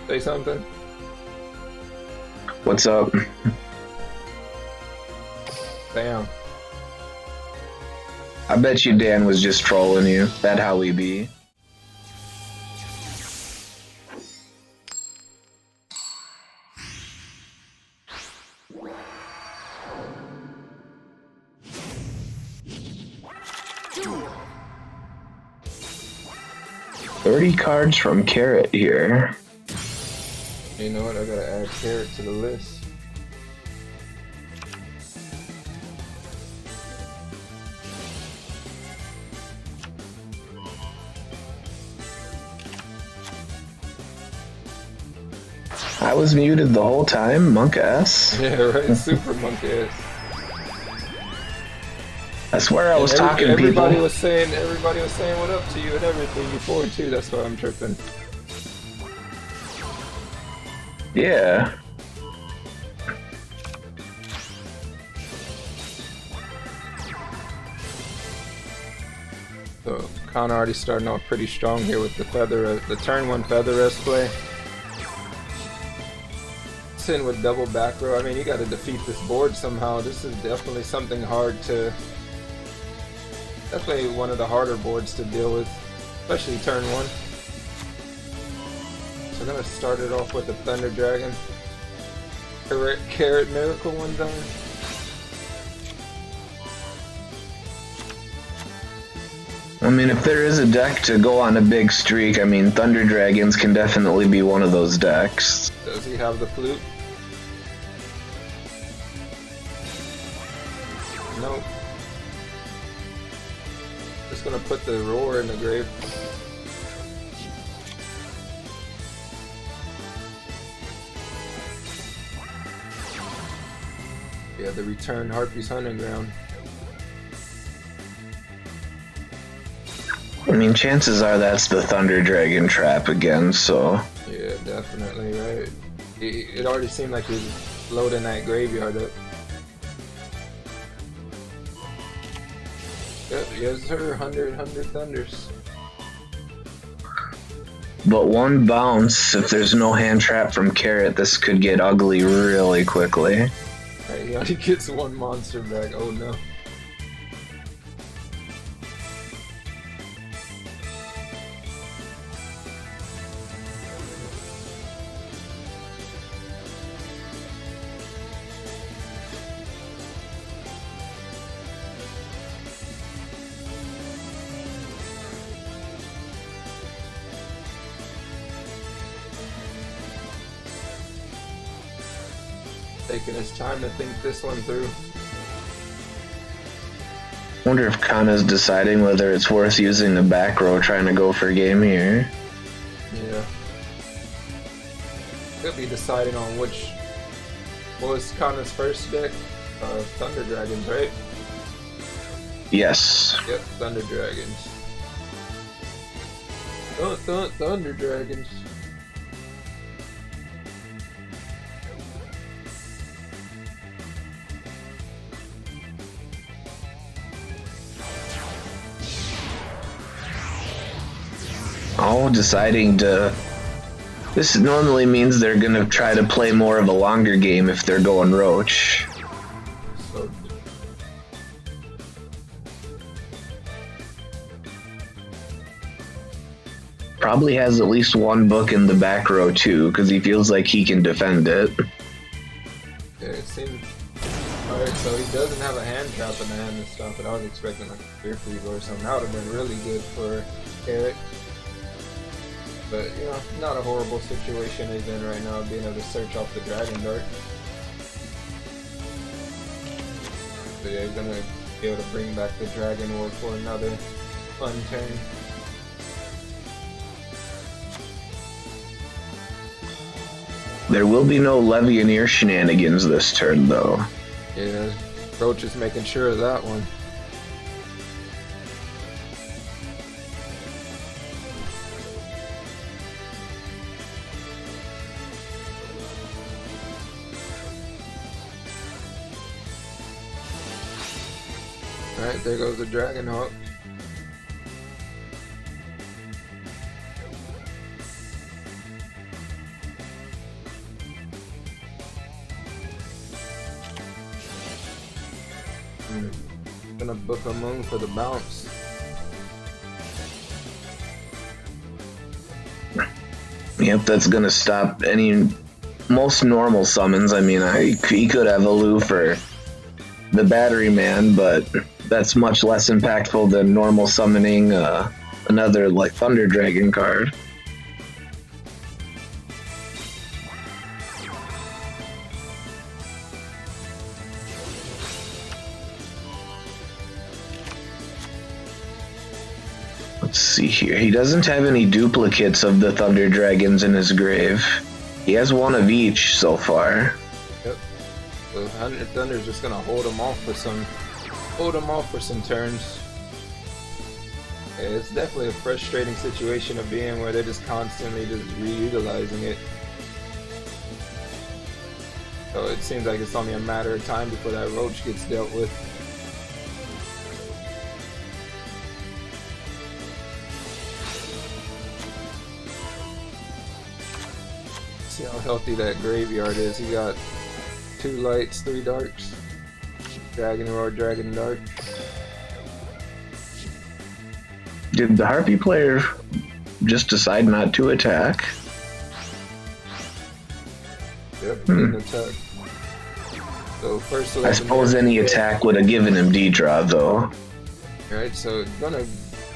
Speaker 1: Say something.
Speaker 3: What's up?
Speaker 1: Bam.
Speaker 3: I bet you Dan was just trolling you. That how we be.
Speaker 2: Duel.
Speaker 3: 30 cards from Carrot here.
Speaker 1: You know what? I gotta add Carrot to the list.
Speaker 3: I was muted the whole time, monk ass.
Speaker 1: Yeah, right. Super monk ass.
Speaker 3: I swear I was talking to
Speaker 1: everybody
Speaker 3: people.
Speaker 1: Everybody was saying what up to you and everything before too. That's why I'm tripping.
Speaker 3: Yeah.
Speaker 1: So Connor already starting off pretty strong here with the turn 1 feather rest play. Sin with double back row. I mean, you got to defeat this board somehow. This is definitely something hard to. Definitely one of the harder boards to deal with, especially turn 1. So I'm gonna start it off with a Thunder Dragon. Carrot Miracle one time.
Speaker 3: I mean, if there is a deck to go on a big streak, I mean, Thunder Dragons can definitely be one of those decks.
Speaker 1: Does he have the flute? Nope. Just gonna put the roar in the grave. Yeah, the return Harpy's Hunting Ground.
Speaker 3: I mean, chances are that's the Thunder Dragon trap again, so...
Speaker 1: Yeah, definitely, right? It already seemed like he was loading that graveyard up. Yep, yes sir, 100 thunders.
Speaker 3: But one bounce, if there's no hand trap from Carrot, this could get ugly really quickly.
Speaker 1: Right, he only gets 1 monster back, oh no. Taking his time to think this one through.
Speaker 3: Wonder if Kana's deciding whether it's worth using the back row trying to go for game here.
Speaker 1: Yeah. Could be deciding on which. What was Kana's first deck? Thunder Dragons, right?
Speaker 3: Yes.
Speaker 1: Yep, Thunder Dragons. Thunder Dragons.
Speaker 3: Oh, deciding to... This normally means they're gonna try to play more of a longer game if they're going Roach.
Speaker 1: So
Speaker 3: Probably has at least one book in the back row too, because he feels like he can defend it.
Speaker 1: Yeah, it seems... Alright, so he doesn't have a hand trap in the hand and stuff, but I was expecting like a fear freezer or something. That would have been really good for Eric. But, you know, not a horrible situation he's in right now, being able to search off the Dragon Dart. So yeah, he's gonna be able to bring back the Dragon War for another fun turn.
Speaker 3: There will be no Legionnaire shenanigans this turn, though.
Speaker 1: Yeah, Roach is making sure of that one. Alright, there goes the Dragon Hawk. Gonna book a moon for the bounce.
Speaker 3: Yep, that's gonna stop any most normal summons. I mean, he could have Aloo for the Battery Man, but that's much less impactful than normal summoning another like Thunder Dragon card. Let's see here. He doesn't have any duplicates of the Thunder Dragons in his grave. He has one of each so far.
Speaker 1: Yep. So Thunder's just gonna hold him off for some turns. Yeah, it's definitely a frustrating situation to be in where they're just constantly just reutilizing it. So it seems like it's only a matter of time before that Roach gets dealt with. See how healthy that graveyard is. He got 2 lights, 3 darks. Dragon Roar, Dragon Dark.
Speaker 3: Did the Harpy player just decide not to attack?
Speaker 1: Yep, didn't attack. So first
Speaker 3: I suppose any attack would have given him D-draw though.
Speaker 1: Right, so it's gonna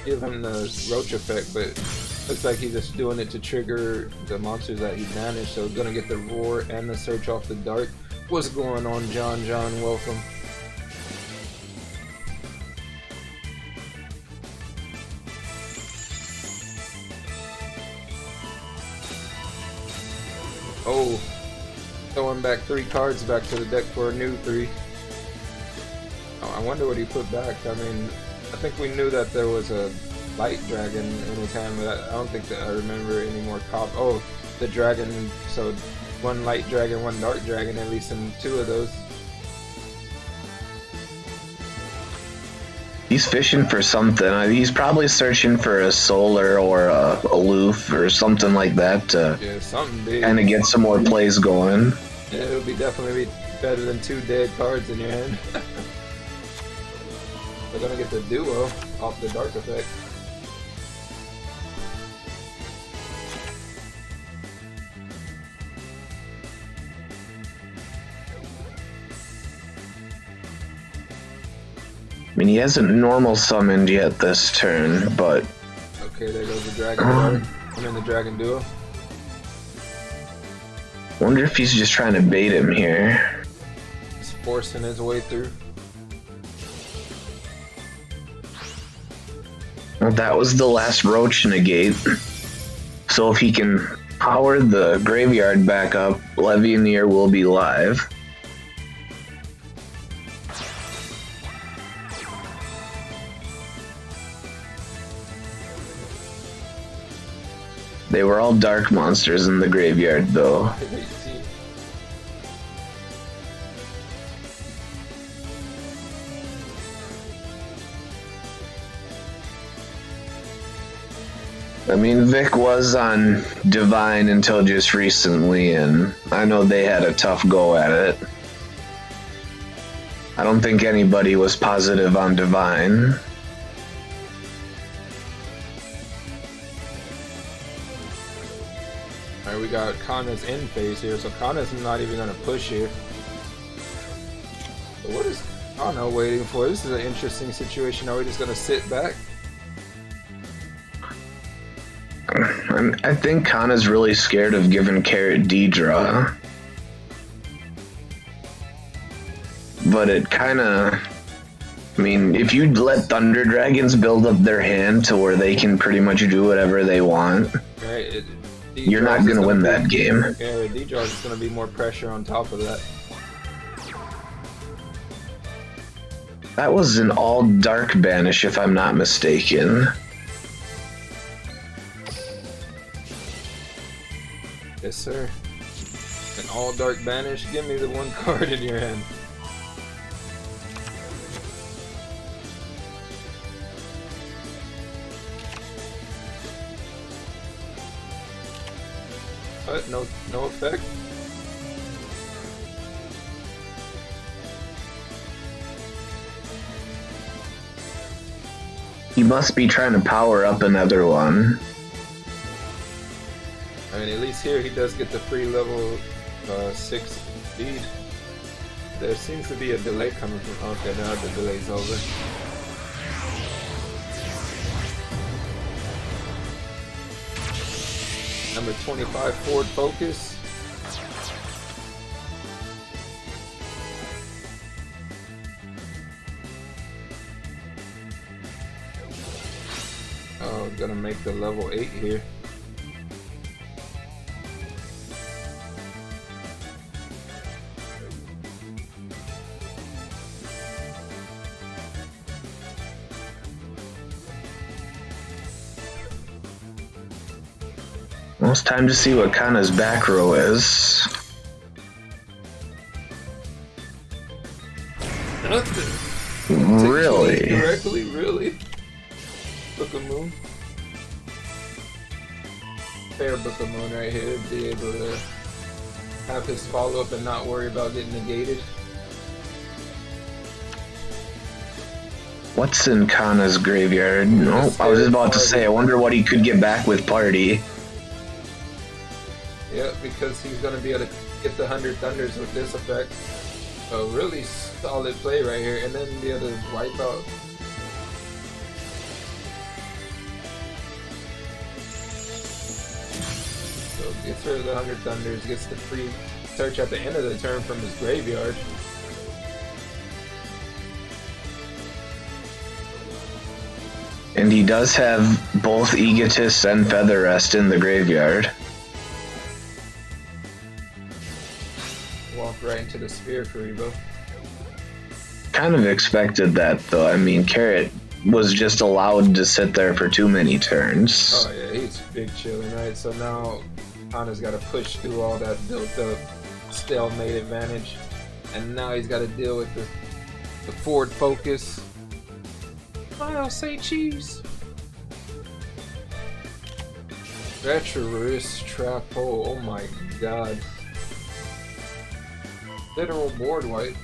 Speaker 1: give him the Roach effect, but looks like he's just doing it to trigger the monsters that he banished, so it's gonna get the Roar and the Search off the Dark. What's going on, John? John, welcome. Oh, throwing back 3 cards back to the deck for a new 3. Oh, I wonder what he put back. I mean, I think we knew that there was a light dragon in his hand, but I don't think that I remember any more Oh, the dragon, so 1 light dragon, 1 dark dragon, at least in 2 of those.
Speaker 3: He's fishing for something. He's probably searching for a Solar or a Aloof or something like that to
Speaker 1: something big.
Speaker 3: Kind of get some more plays going.
Speaker 1: Yeah, it would be definitely better than 2 dead cards in your hand. We're gonna get the duo off the dark effect.
Speaker 3: I mean, he hasn't normal summoned yet this turn, but...
Speaker 1: Okay, there goes the Dragon Dart. I'm in the Dragon Duo.
Speaker 3: Wonder if he's just trying to bait him here.
Speaker 1: He's forcing his way through.
Speaker 3: Well, that was the last Roach negate. So if he can power the graveyard back up, Legionnaire will be live. They were all dark monsters in the graveyard, though. I mean, Vic was on Divine until just recently, and I know they had a tough go at it. I don't think anybody was positive on Divine.
Speaker 1: Alright, we got Kana's in phase here, so Kana's not even gonna push here. But what is Kana waiting for? This is an interesting situation. Are we just gonna sit back?
Speaker 3: I think Kana's really scared of giving Carrot D-draw. But it kinda... I mean, if you let Thunder Dragons build up their hand to where they can pretty much do whatever they want,
Speaker 1: right,
Speaker 3: you're not gonna win that game.
Speaker 1: Yeah, D-draw is gonna be more pressure on top of that.
Speaker 3: That was an all-dark banish, if I'm not mistaken.
Speaker 1: Yes, sir. An all-dark banish. Give me the one card in your hand. What? No effect?
Speaker 3: You must be trying to power up another one.
Speaker 1: I mean, at least here he does get the free level 6 speed. There seems to be a delay coming from... Okay, now the delay's over. Number 25, Forward Focus. Oh, gonna make the level 8 here.
Speaker 3: Well, it's time to see what Kana's back row is.
Speaker 1: Nothing.
Speaker 3: Really?
Speaker 1: Directly, really? Book of Moon. Fair Book of Moon right here. Be able to have his follow up and not worry about getting negated.
Speaker 3: What's in Kana's graveyard? No, I was just about to say, I wonder what he could get back with Party.
Speaker 1: Yeah, because he's going to be able to get the 100 Thunders with this effect. A really solid play right here, and then be able to wipe out. So gets rid of the 100 Thunders, gets the free search at the end of the turn from his graveyard.
Speaker 3: And he does have both Egotist and Feather Rest in the graveyard.
Speaker 1: Walk right into the Sphere Karibo.
Speaker 3: Kind of expected that, though. I mean, Carrot was just allowed to sit there for too many turns.
Speaker 1: Oh yeah, he's big chilling, right? So now Kana's got to push through all that built-up stalemate advantage, and now he's got to deal with the forward focus. I'll say cheese. Treacherous trap hole. Oh my god. Literal board wipe.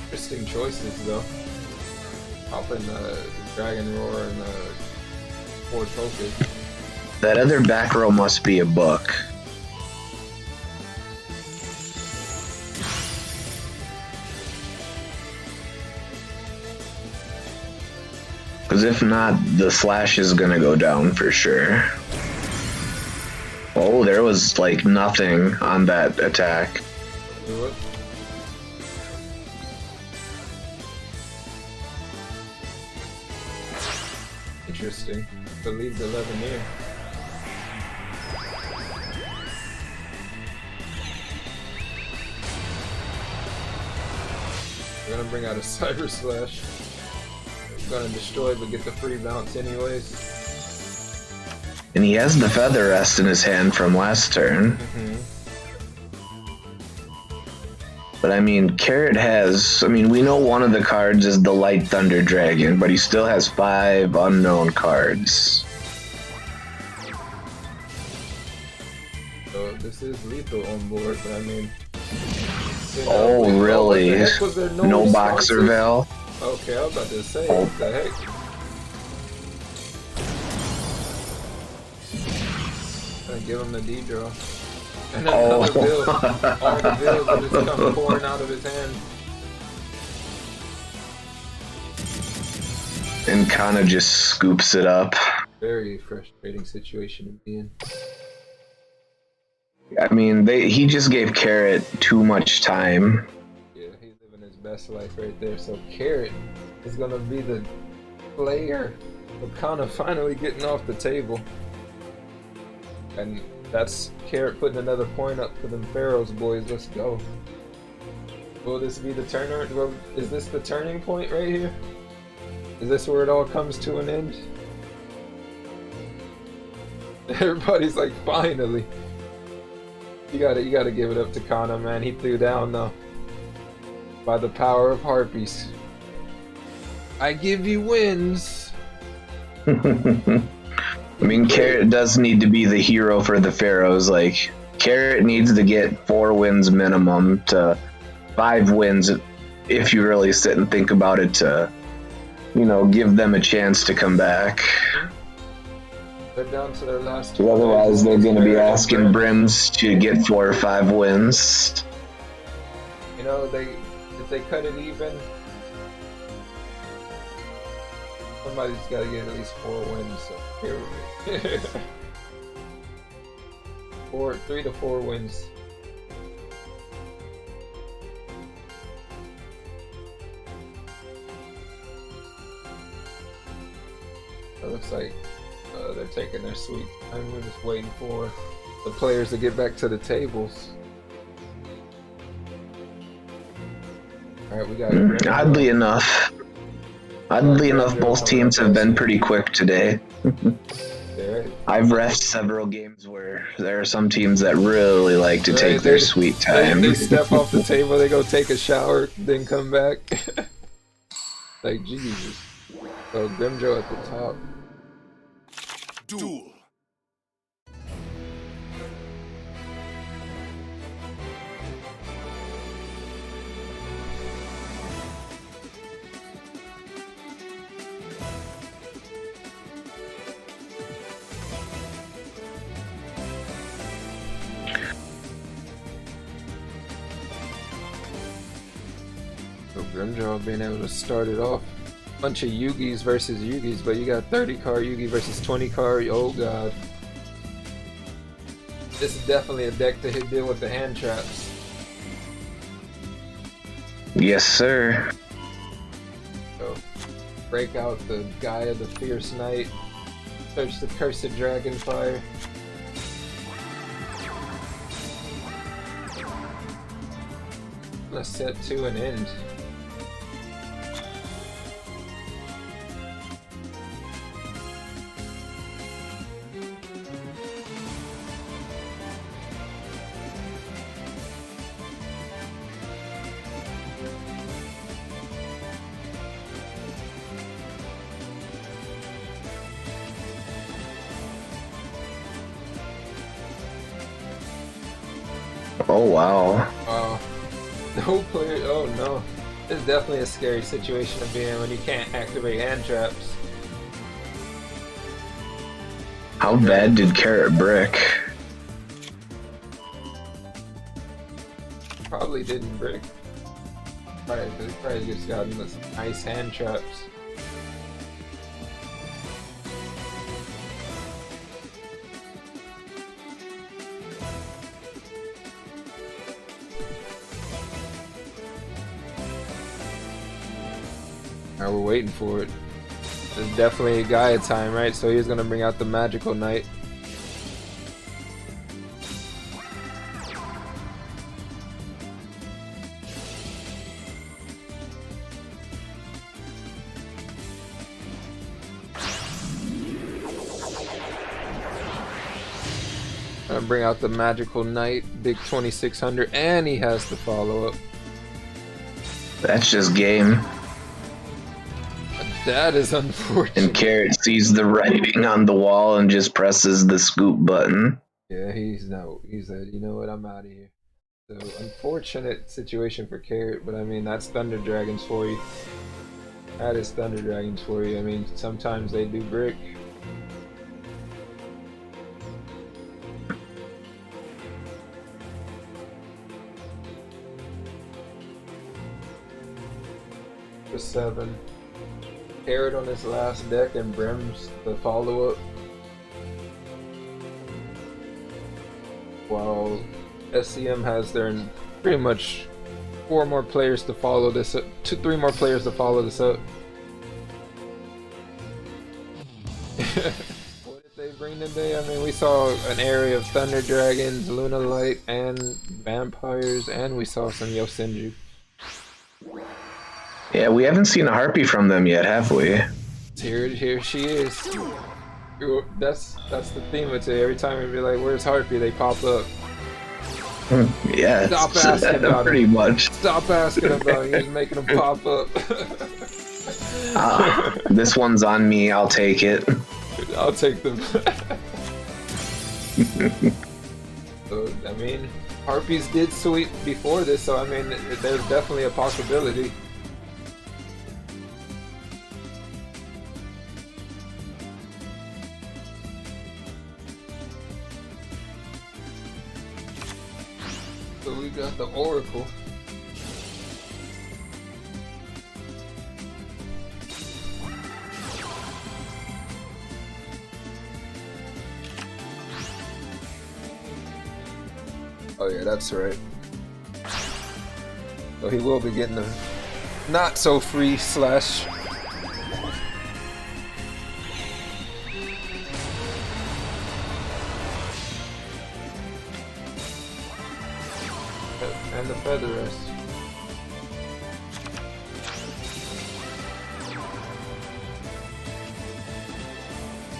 Speaker 1: Interesting choices though. Popping the Dragon Roar and the Forward Focus.
Speaker 3: That other back row must be a book. Because if not, the slash is gonna go down for sure. Oh, there was like nothing on that attack.
Speaker 1: Do it. Interesting. So leave the 11 here. We're gonna bring out a Cyber Slash. We're gonna destroy but get the free bounce anyways.
Speaker 3: And he has the Feather Rest in his hand from last turn. But I mean, Carrot has, I mean, we know one of the cards is the Light Thunder Dragon, but he still has 5 unknown cards.
Speaker 1: This is lethal on board, but I mean... You know,
Speaker 3: Oh, really?
Speaker 1: What the heck, was there
Speaker 3: No boxer
Speaker 1: responses?
Speaker 3: veil?
Speaker 1: Okay, I was about to say, what the heck? Gonna give him the D-draw. And then another bill. All the bills are just come pouring out of his hand.
Speaker 3: And Kana just scoops it up.
Speaker 1: Very frustrating situation to be in.
Speaker 3: I mean, he just gave Carrot too much time.
Speaker 1: Yeah, he's living his best life right there. So Carrot is gonna be the player of Kana finally getting off the table. And that's Carrot putting another point up for them Pharaohs boys. Let's go. Will this be the turner? Well, is this the turning point right here? Is this where it all comes to an end? Everybody's like, finally. You gotta give it up to Kana, man. He threw down though. By the power of harpies. I give you wins.
Speaker 3: I mean, Carrot does need to be the hero for the Pharaohs. Like, Carrot needs to get 4 wins minimum to 5 wins if you really sit and think about it to, you know, give them a chance to come back.
Speaker 1: They're down to their last 2
Speaker 3: Otherwise, they're going to be asking Brims to get 4 or 5 wins.
Speaker 1: You know, if they cut it even, somebody's got to get at least 4 wins. So here we go. 3 to 4 wins. It looks like they're taking their sweet time. We're just waiting for the players to get back to the tables. Alright, we got
Speaker 3: Oddly enough, both teams have been pretty quick today. I've refed several games where there are some teams that really like to take their sweet time.
Speaker 1: They step off the table, they go take a shower, then come back. Like, Jesus. So, Grimjo at the top.
Speaker 2: Duel.
Speaker 1: So Grimjo being able to start it off. Bunch of Yugis versus Yugis, but you got 30 card Yugi versus 20 card. Oh god. This is definitely a deck to deal with the hand traps.
Speaker 3: Yes, sir.
Speaker 1: So break out the Gaia, the Fierce Knight. Search the Cursed Dragonfire. Let's set to an end.
Speaker 3: Oh wow.
Speaker 1: No player. Oh no. This is definitely a scary situation to be in when you can't activate hand traps.
Speaker 3: How bad did Carrot brick?
Speaker 1: Probably didn't brick. Probably just got some nice hand traps. Alright, we're waiting for it. There's definitely a Gaia time, right? So he's gonna bring out the Magical Knight. Gonna bring out the Magical Knight, big 2600, and he has to follow up.
Speaker 3: That's just game.
Speaker 1: That is unfortunate.
Speaker 3: And Carrot sees the writing on the wall and just presses the scoop button.
Speaker 1: Yeah, he's no. He said, you know what? I'm out of here. So unfortunate situation for Carrot, but I mean that's Thunder Dragons for you. That is Thunder Dragons for you. I mean sometimes they do brick. For 7. Carrot on his last deck and Brim's the follow-up. While SEM has their pretty much 4 more players to follow this up, 3 more players to follow this up. What did they bring today? I mean, we saw an area of Thunder Dragons, Luna Light, and Vampires, and we saw some Yosenju.
Speaker 3: Yeah, we haven't seen a Harpy from them yet, have we?
Speaker 1: Here she is. That's the theme of today. Every time we be like, "Where's Harpy?" They pop up.
Speaker 3: Yeah,
Speaker 1: Stop asking about
Speaker 3: pretty
Speaker 1: him.
Speaker 3: much.
Speaker 1: Stop asking about him. He's making them pop up.
Speaker 3: This one's on me. I'll take it.
Speaker 1: I'll take them. So, I mean, Harpies did sweep before this, so I mean, there's definitely a possibility. So we got the Oracle. Oh yeah, that's right. So he will be getting the not so free slash. And the feather rest.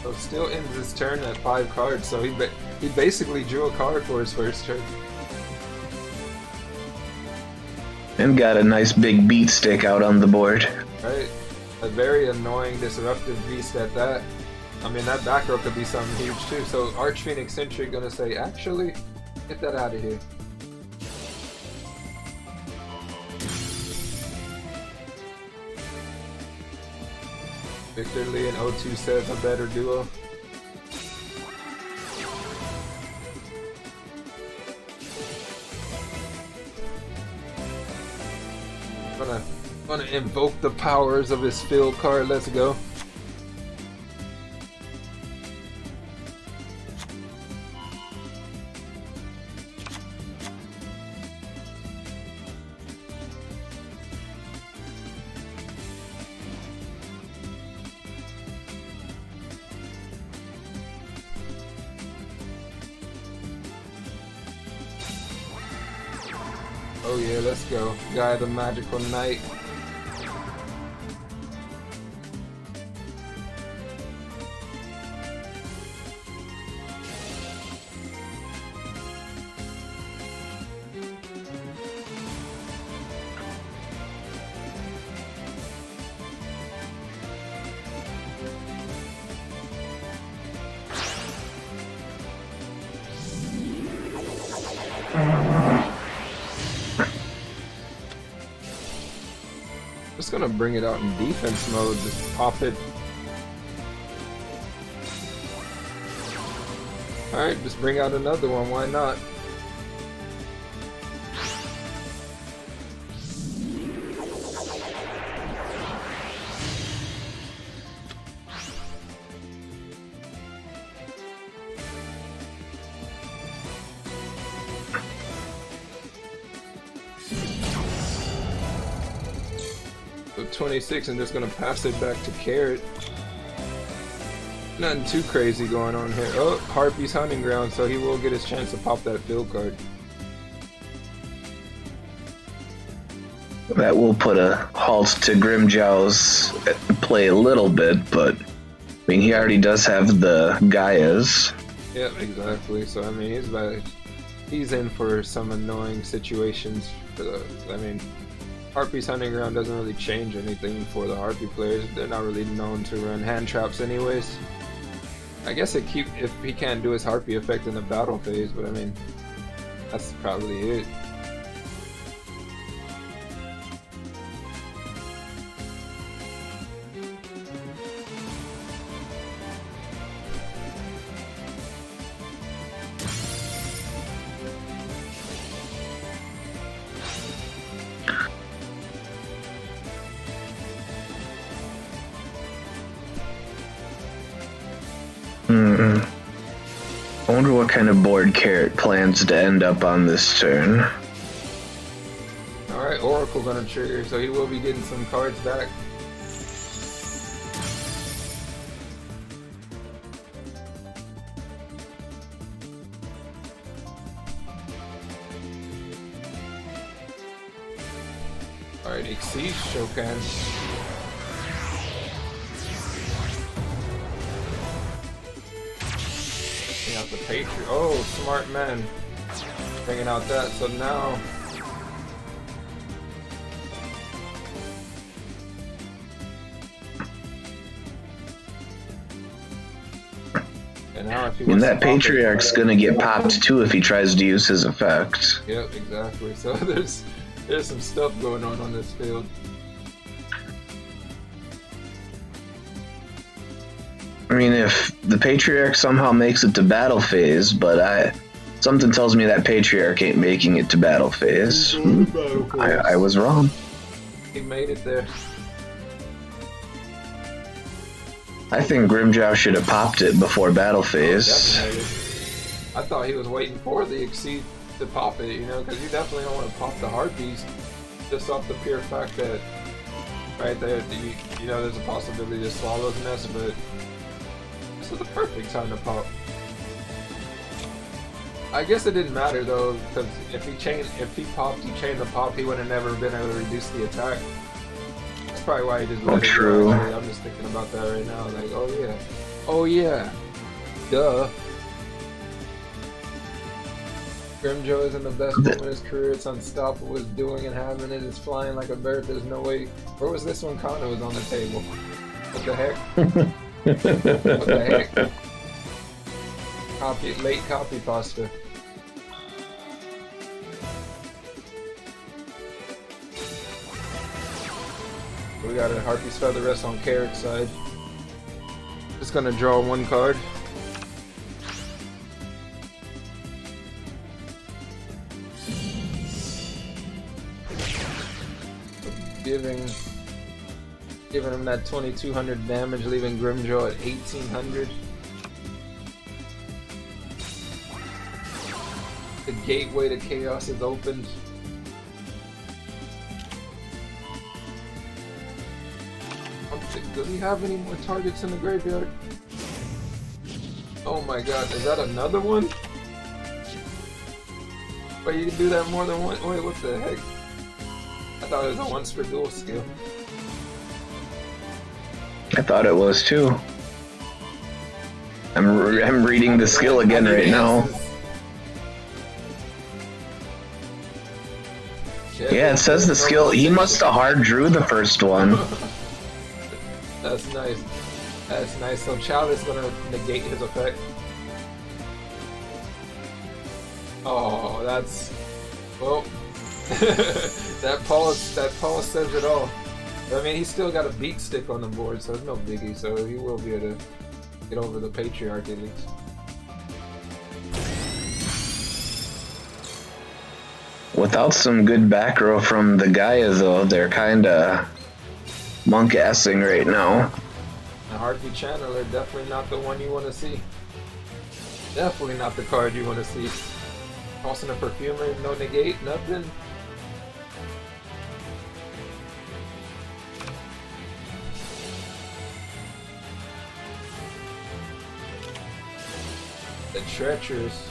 Speaker 1: So it still ends his turn at 5 cards, so he basically drew a card for his first turn.
Speaker 3: And got a nice big beat stick out on the board.
Speaker 1: Right? A very annoying, disruptive beast at that. I mean, that back row could be something huge too. So Arch Phoenix Sentry gonna say, actually, get that out of here. Victor Lee and O2 says a better duo. Gonna invoke the powers of his field card. Let's go. Oh yeah, let's go. Guy the Magical Knight. Just gonna bring it out in defense mode, just pop it. Alright, just bring out another one, why not? So 26, I'm just gonna pass it back to Carrot. Nothing too crazy going on here. Oh, Harpy's Hunting Ground, so he will get his chance to pop that field card.
Speaker 3: That will put a halt to Grimjow's play a little bit, but I mean, he already does have the Gaias.
Speaker 1: Yeah, exactly. So I mean, he's in for some annoying situations. I mean, Harpy's Hunting Ground doesn't really change anything for the Harpy players. They're not really known to run hand traps anyways. I guess if he can't do his Harpy effect in the battle phase, but I mean, that's probably it.
Speaker 3: I wonder what kind of board Carrot plans to end up on this turn.
Speaker 1: Alright, Oracle gonna trigger, so he will be getting some cards back. Alright, Exceed Shokan. Out the Patriot. Oh, smart man. Bringing out that. So now. And now if he wants
Speaker 3: that Patriarch's gonna get popped too if he tries to use his effect.
Speaker 1: Yep, exactly. So there's some stuff going on this field.
Speaker 3: I mean, if the Patriarch somehow makes it to battle phase, but something tells me that Patriarch ain't making it to battle phase. I was wrong.
Speaker 1: He made it there.
Speaker 3: I think Grimjow should have popped it before battle phase.
Speaker 1: I thought he was waiting for the Exceed to pop it, you know, because you definitely don't want to pop the Harpies just off the pure fact that right there, you know, there's a possibility to Swallow's Nest, but this is the perfect time to pop. I guess it didn't matter though, because if he popped, he chained the pop, he would have never been able to reduce the attack. That's probably why he just let it go. Actually, I'm just thinking about that right now. Like, oh yeah, duh. Grimjow isn't the best moment in his career. It's unstoppable. It's doing and having it. It's flying like a bird. There's no way. Where was this when Kana was on the table? What the heck? What the heck? Late copy pasta. We got a Harpy's Feather Rest on Carrot's side. Just gonna draw one card. Giving him that 2200 damage, leaving Grimjow at 1800. The gateway to chaos is opened. Does he have any more targets in the graveyard? Oh my god, is that another one? Wait, you can do that more than one? Wait, what the heck? I thought it was a once per duel skill.
Speaker 3: I thought it was too. I'm reading the skill again right now. Yeah, it says the skill. He must have hard drew the first one.
Speaker 1: That's nice. That's nice. So Child is gonna negate his effect. Oh, that's well. that pause says it all. I mean, he's still got a beat stick on the board, so it's no biggie. So he will be able to get over the Patriarch at least.
Speaker 3: Without some good back row from the Gaia, though, they're kinda monk-assing right now.
Speaker 1: A Harpy Channeler, definitely not the one you want to see. Definitely not the card you want to see. Tossing a Perfumer, no negate, nothing. The Treacherous.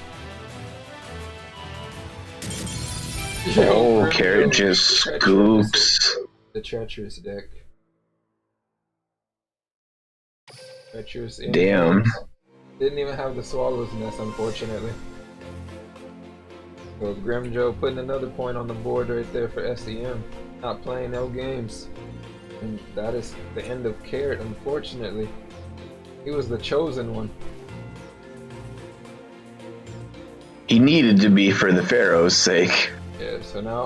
Speaker 3: Oh, Carrot just scoops.
Speaker 1: The Treacherous deck. Treacherous.
Speaker 3: Damn.
Speaker 1: Didn't even have the Swallow's Nest, unfortunately. So Grimjow putting another point on the board right there for SEM. Not playing no games. And that is the end of Carrot, unfortunately. He was the chosen one.
Speaker 3: he needed to be for the Pharaohs' sake.
Speaker 1: Yeah, so now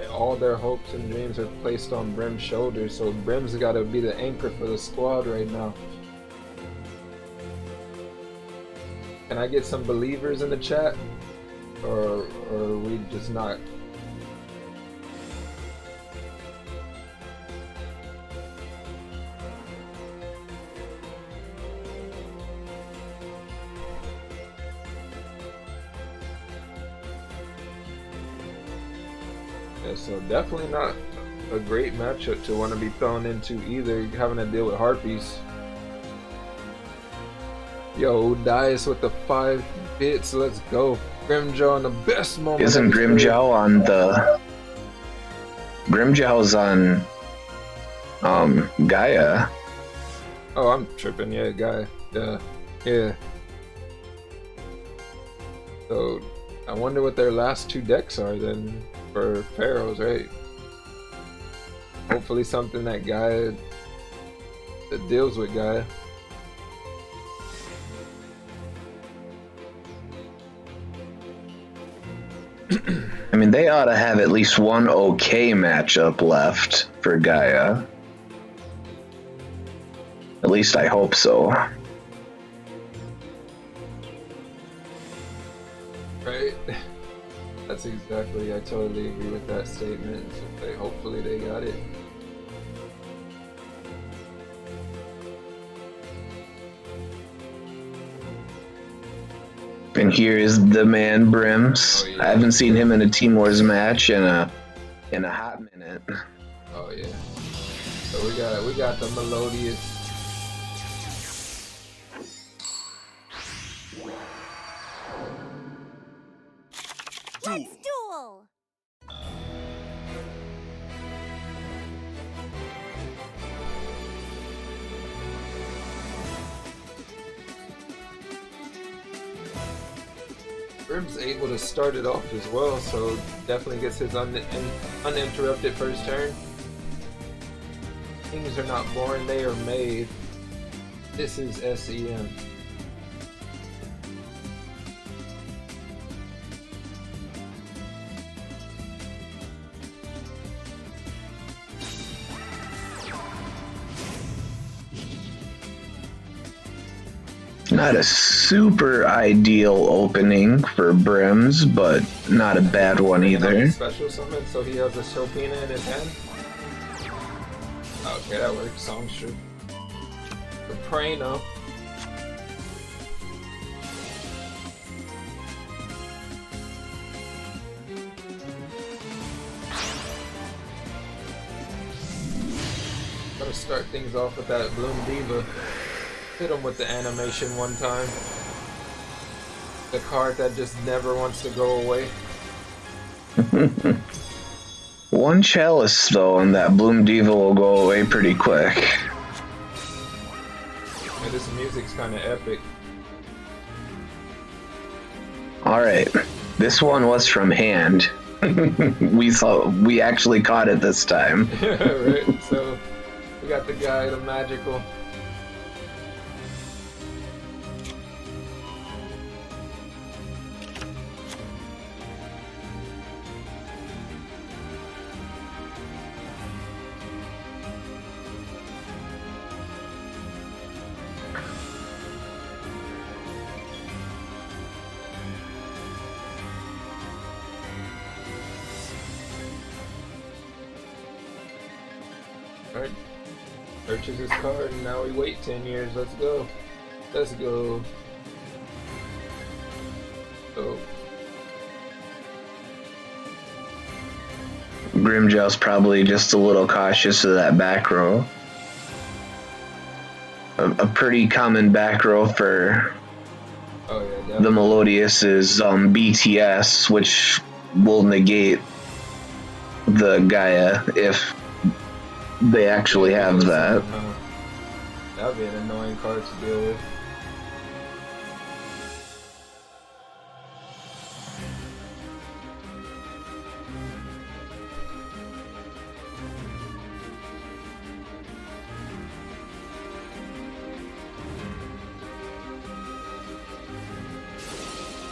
Speaker 1: all their hopes and dreams are placed on Brim's shoulders, so Brim's got to be the anchor for the squad right now. Can I get some believers in the chat? Or are we just not? Yeah, so definitely not a great matchup to want to be thrown into either, having to deal with Harpies. Yo, Dias with the 5 bits, let's go. Grimjaw in the best moment.
Speaker 3: Isn't Grimjaw on the... Grimjaw's on... Gaia.
Speaker 1: Oh, I'm tripping, yeah, Gaia. Yeah. So, I wonder what their last 2 decks are then for Pharaohs, right? Hopefully something that Gaia... that deals with Gaia.
Speaker 3: I mean, they ought to have at least one okay matchup left for Gaia. At least I hope so.
Speaker 1: Right? That's exactly, I totally agree with that statement. So hopefully they got it.
Speaker 3: And here is the man Brims.
Speaker 1: Oh, yeah.
Speaker 3: I haven't seen him in a Team Wars match in a hot minute.
Speaker 1: Oh yeah. So we got the melodious.
Speaker 2: Let's duel!
Speaker 1: Brim's able to start it off as well, so definitely gets his uninterrupted first turn. Things are not born, they are made. This is SEM.
Speaker 3: Not a super ideal opening for Brims, but not a bad one either.
Speaker 1: Special summon, so he has a Chopina in his hand. Okay, that works. Songstrip. The Prano. Gotta start things off with that Bloom Diva. Hit him with the animation one time. The card that just never wants to go away.
Speaker 3: One chalice though, and that Bloom Diva will go away pretty quick.
Speaker 1: Yeah, this music's kind of epic.
Speaker 3: Alright, this one was from hand. We actually caught it this time.
Speaker 1: Yeah, right. So we got the guy, the magical. Alright, purchase his card, and now we wait 10 years. Let's go. Let's go. So,
Speaker 3: Grimjaw's probably just a little cautious of that back row. A pretty common back row for
Speaker 1: oh yeah, definitely.
Speaker 3: the Melodious is BTS, which will negate the Gaia if they actually have that.
Speaker 1: That would be an annoying card to deal with.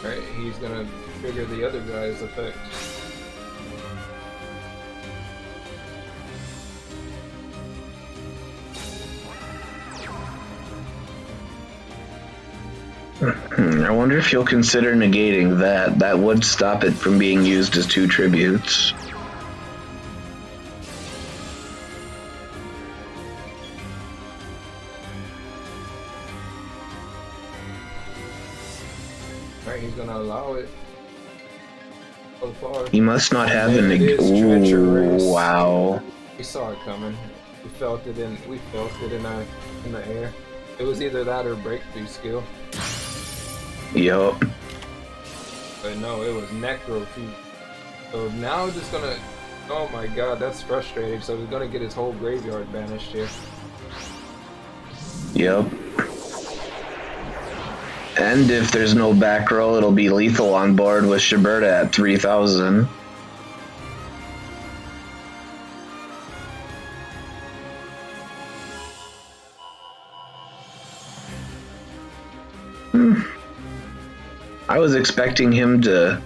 Speaker 1: Right, he's gonna trigger the other guy's effect.
Speaker 3: I wonder if you'll consider negating that. That would stop it from being used as 2 tributes.
Speaker 1: Alright, he's gonna allow it. So far.
Speaker 3: He must not have a
Speaker 1: Ooh,
Speaker 3: wow.
Speaker 1: We saw it coming. We felt it in the air. It was either that or breakthrough skill.
Speaker 3: Yup.
Speaker 1: But no, it was necro feet. So now just gonna, oh my god, that's frustrating. So he's gonna get his whole graveyard banished here.
Speaker 3: Yep. And if there's no back row, it'll be lethal on board with Shiberta at 3000. I was expecting him to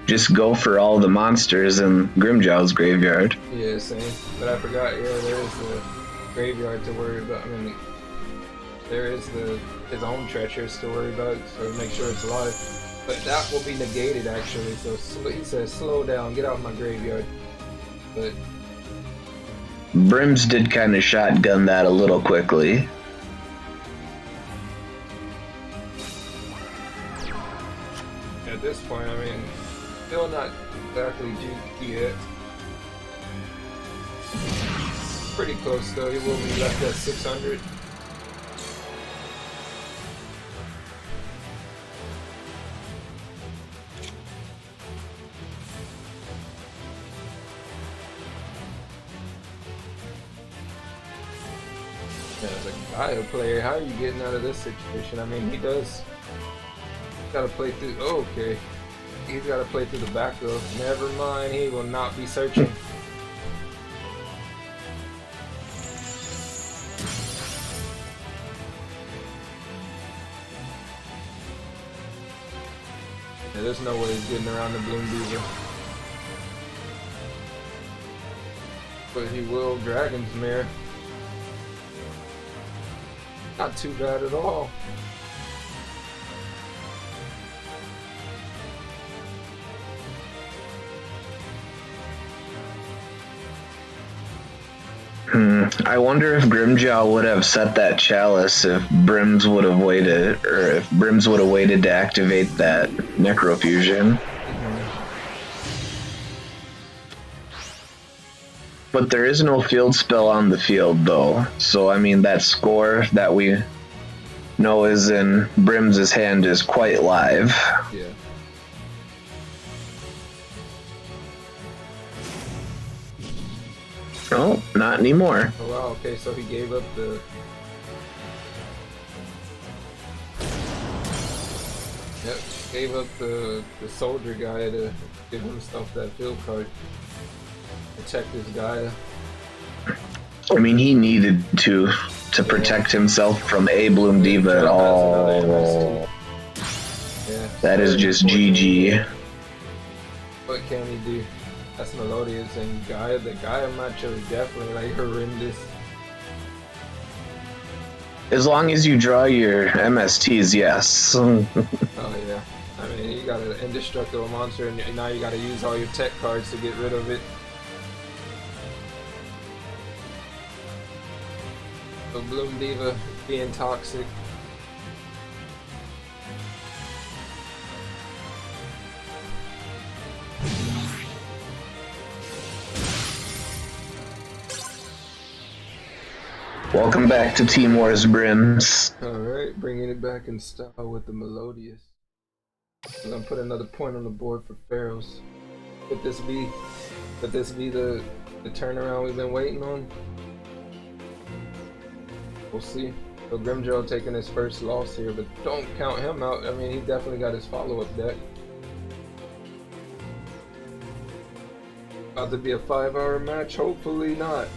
Speaker 3: just go for all the monsters in Grimjow's graveyard.
Speaker 1: Yeah, same. But I forgot, yeah, there is the graveyard to worry about. I mean, there is his own treacherous to worry about, so make sure it's alive. But that will be negated, actually. So he says, slow down, get out of my graveyard. But
Speaker 3: Brims did kind of shotgun that a little quickly.
Speaker 1: at this point, I mean, still not exactly GG yet. Pretty close though, he will be left at 600. As a Gaia player, how are you getting out of this situation? I mean, he does gotta play through. Oh, okay, he's gotta play through the back row. Never mind, he will not be searching. Yeah, there's no way he's getting around the Bloom Diva. But he will Dragon's Mare. Not too bad at all.
Speaker 3: I wonder if Grimjaw would have set that chalice if Brims would have waited, or if Brims would have waited to activate that Necrofusion. But there is no field spell on the field though, so I mean that score that we know is in Brims' hand is quite live.
Speaker 1: Yeah.
Speaker 3: Oh, not anymore.
Speaker 1: Oh wow, okay, so he gave up the... Yep, gave up the soldier guy to give himself that field card. Protect his Gaia.
Speaker 3: I mean, he needed to protect himself from a Bloom Diva at all.
Speaker 1: Yeah,
Speaker 3: that is just GG.
Speaker 1: What can he do? That's Melodious, and Gaia, the Gaia matchup is definitely like horrendous.
Speaker 3: As long as you draw your MSTs, yes.
Speaker 1: Oh yeah. I mean, you got an indestructible monster, and now you got to use all your tech cards to get rid of it. So Bloom Diva being toxic.
Speaker 3: Welcome back to Team Wars Brims.
Speaker 1: Alright, bringing it back in style with the Melodious. I'm gonna put another point on the board for Pharaohs. Could this be the turnaround we've been waiting on? We'll see. So Grimjaw taking his first loss here, but don't count him out. I mean, he definitely got his follow-up deck. About to be a 5-hour match? Hopefully not.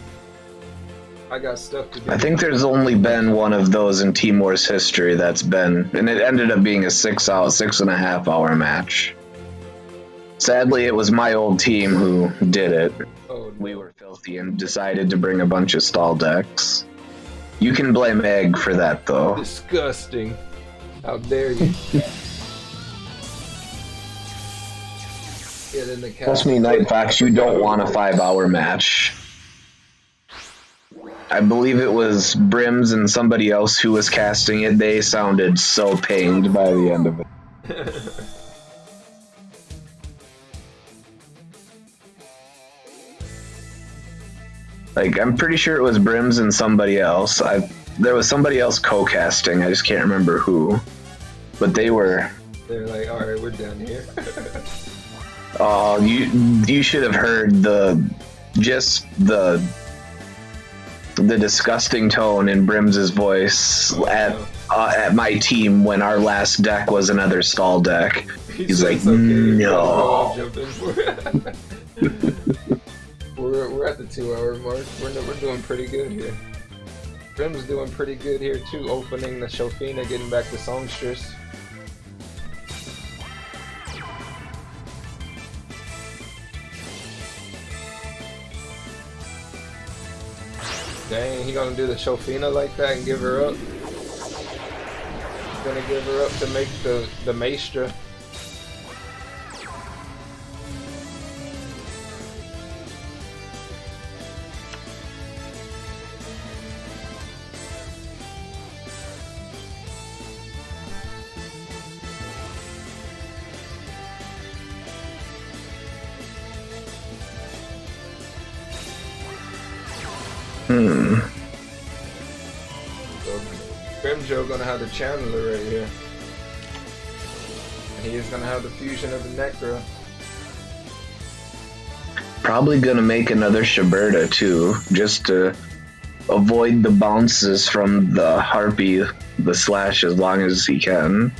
Speaker 1: I got stuff to do.
Speaker 3: I think there's only been one of those in Timor's history that's been, and it ended up being a 6.5 hour match. Sadly, it was my old team who did it.
Speaker 1: Oh, no.
Speaker 3: We were filthy and decided to bring a bunch of stall decks. You can blame Egg for that, though.
Speaker 1: Disgusting. How dare you? Get in the
Speaker 3: Trust me, Night Fox, you don't want a 5-hour match. I believe it was Brims and somebody else who was casting it. They sounded so pained by the end of it. Like, I'm pretty sure it was Brims and somebody else. There was somebody else co-casting. I just can't remember who. But they were...
Speaker 1: They're like, alright, we're done here.
Speaker 3: Oh, you should have heard the disgusting tone in Brims's voice at my team when our last deck was another stall deck. He's like,
Speaker 1: okay,
Speaker 3: no.
Speaker 1: We're at the 2-hour mark. We're doing pretty good here. Brim's doing pretty good here too, opening the Shofina, getting back to songstress. Dang, he gonna do the Shofina like that and give her up? Gonna give her up to make the Maestra. So Grimjo gonna have the Chandler right here. And he is gonna have the fusion of the Necro.
Speaker 3: Probably gonna make another Shiberta too, just to avoid the bounces from the Harpy, the slash, as long as he can.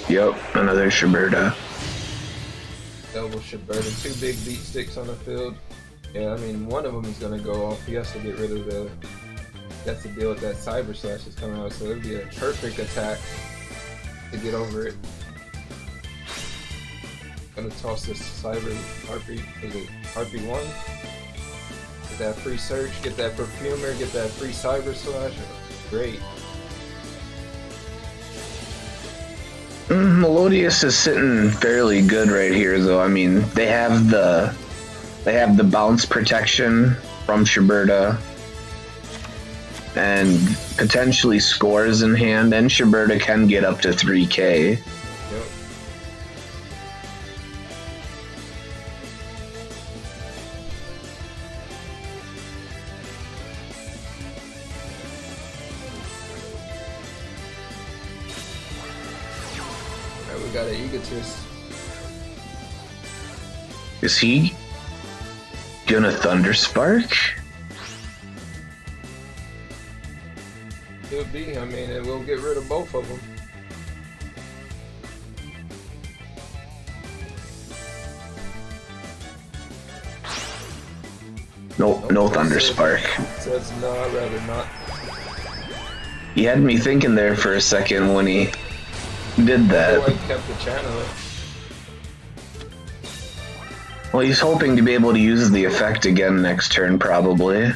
Speaker 3: Yep, another Shiberta.
Speaker 1: Double Shiberta, 2 big beat sticks on the field. Yeah, I mean, one of them is gonna go off. He has to get rid of the... He has to deal with that Cyber Slash that's coming out, so it'll be a perfect attack to get over it. Gonna toss this Cyber Harpy, is it Harpy 1? Get that free search, get that Perfumer, get that free Cyber Slash. Great.
Speaker 3: Melodious is sitting fairly good right here, though. I mean, they have the bounce protection from Shiberta, and potentially scores in hand, and Shiberta can get up to 3K.
Speaker 1: Yep. We got an Egotist.
Speaker 3: Is he gonna Thunderspark?
Speaker 1: Could be. I mean, it will get rid of both of them.
Speaker 3: Nope, no Thunderspark.
Speaker 1: Says no, I'd rather not.
Speaker 3: He had me thinking there for a second when he did that.
Speaker 1: I kept the channel.
Speaker 3: Well, he's hoping to be able to use the effect again next turn, probably.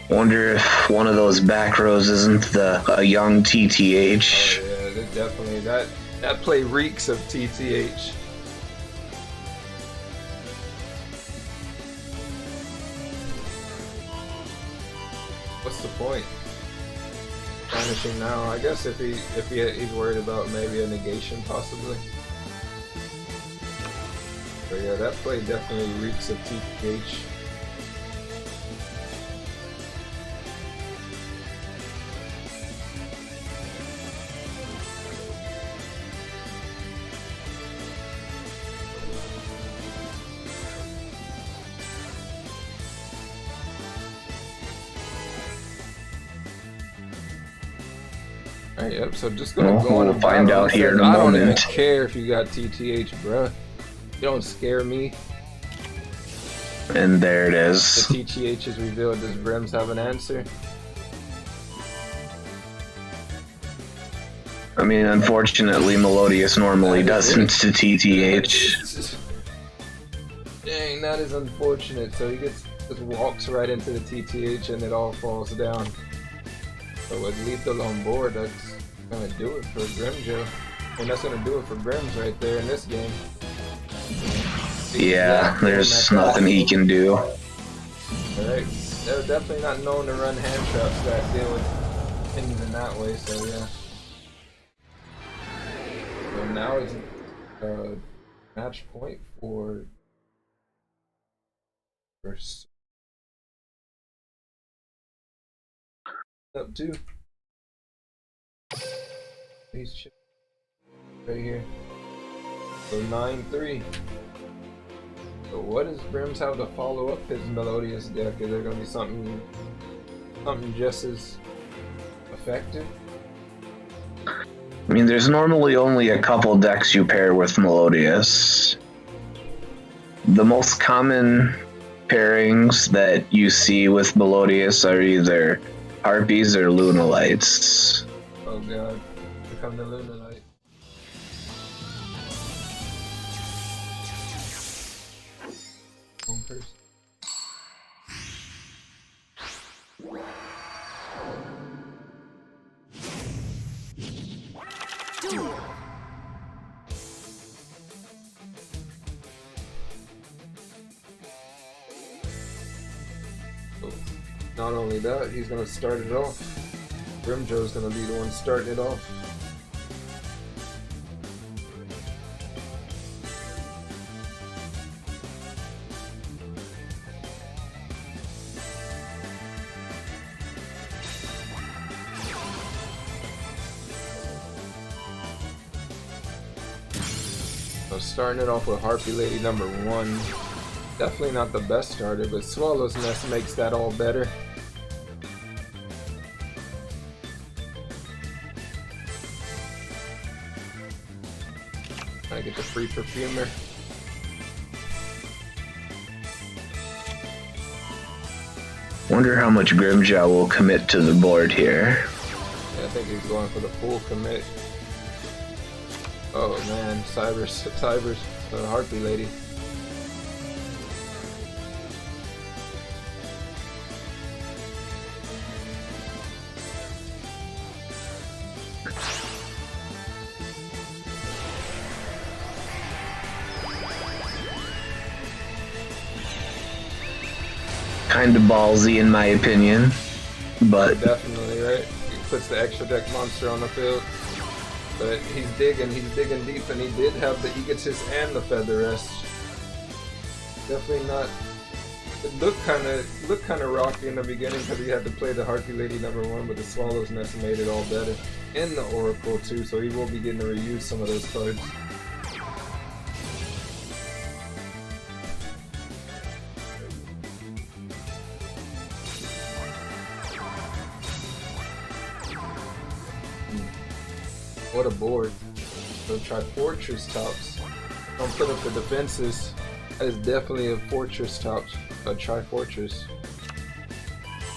Speaker 3: Wonder if one of those back rows isn't a young TTH.
Speaker 1: Oh, yeah, that definitely that play reeks of TTH. What's the point? Vanishing now. I guess if he's worried about maybe a negation possibly. But yeah, that play definitely reeks of TTH. Alright, yep, so just gonna
Speaker 3: Well,
Speaker 1: go on
Speaker 3: we'll
Speaker 1: a
Speaker 3: find
Speaker 1: battle.
Speaker 3: out here in a
Speaker 1: I don't even
Speaker 3: moment.
Speaker 1: care if you got TTH, bruh. You don't scare me.
Speaker 3: And there it
Speaker 1: The
Speaker 3: is.
Speaker 1: TTH is revealed. Does Brims have an answer?
Speaker 3: I mean, unfortunately, Melodious normally doesn't to TTH.
Speaker 1: Dang, that is unfortunate. So he just walks right into the TTH and it all falls down. So with lethal on board, that's gonna do it for Grimjo. And that's gonna do it for Brims right there in this game.
Speaker 3: Yeah, there's nothing he can do.
Speaker 1: Alright, they're definitely not known to run hand traps that deal with things in that way, so yeah. So now is match point for up two. He's right here. So 9-3. So what does Brims have to follow up his Melodious deck? Is there gonna be something just as effective?
Speaker 3: I mean, there's normally only a couple decks you pair with Melodious. The most common pairings that you see with Melodious are either Harpies or Lunalights.
Speaker 1: Oh god, here come the Lunalite. One person.
Speaker 2: Duel.
Speaker 1: So, not only that, he's gonna start it off. Grimjo's gonna be the one starting it off. So starting it off with Harpy Lady number 1. Definitely not the best starter, but Swallow's Nest makes that all better. I get the free perfumer.
Speaker 3: Wonder how much Grimjaw will commit to the board here.
Speaker 1: Yeah, I think he's going for the full commit. Oh man, Cyber's the Harpy Lady.
Speaker 3: Kind of ballsy in my opinion, but
Speaker 1: Definitely, right? He puts the extra deck monster on the field. But he's digging deep, and he did have the Egotist and the Feather Rest. Definitely not. It looked kind of rocky in the beginning because he had to play the Harpy Lady number 1, but the Swallow's Nest made it all better. And the Oracle too, so he will be getting to reuse some of those cards. What a board. So try Fortress Tops. Don't put up the defenses. That is definitely a Fortress Tops. Try Fortress.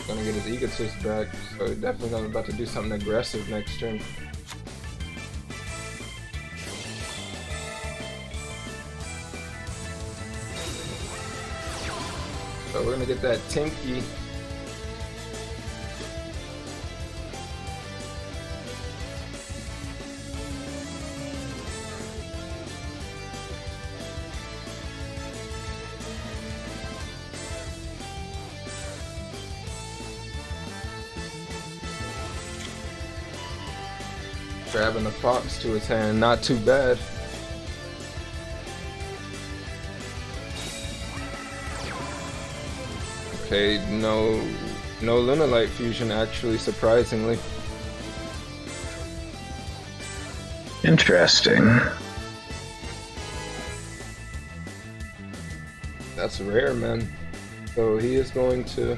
Speaker 1: Gonna get his Egotist back, so definitely gonna about to do something aggressive next turn. So we're gonna get that Tinky. Grabbing the fox to his hand, not too bad. Okay, no Lunalite fusion actually, surprisingly.
Speaker 3: interesting.
Speaker 1: That's rare, man. So he is going to...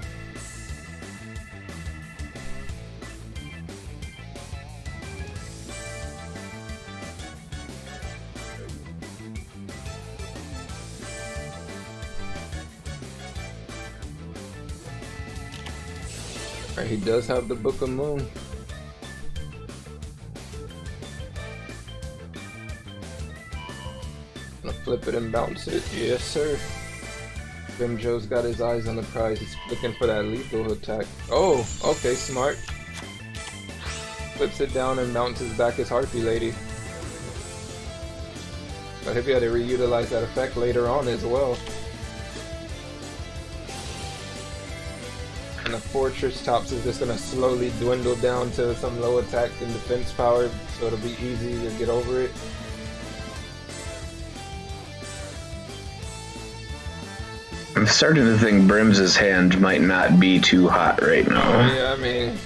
Speaker 1: Alright, he does have the Book of Moon. Gonna flip it and bounce it. Yes, sir. Grim Joe's got his eyes on the prize. He's looking for that lethal attack. Oh, okay, smart. Flips it down and bounces back his Harpy Lady. But if he had to reutilize that effect later on as well. And the Fortress Tops is just gonna slowly dwindle down to some low attack and defense power, so it'll be easy to get over it.
Speaker 3: I'm starting to think Brim's hand might not be too hot right now.
Speaker 1: Yeah, I mean,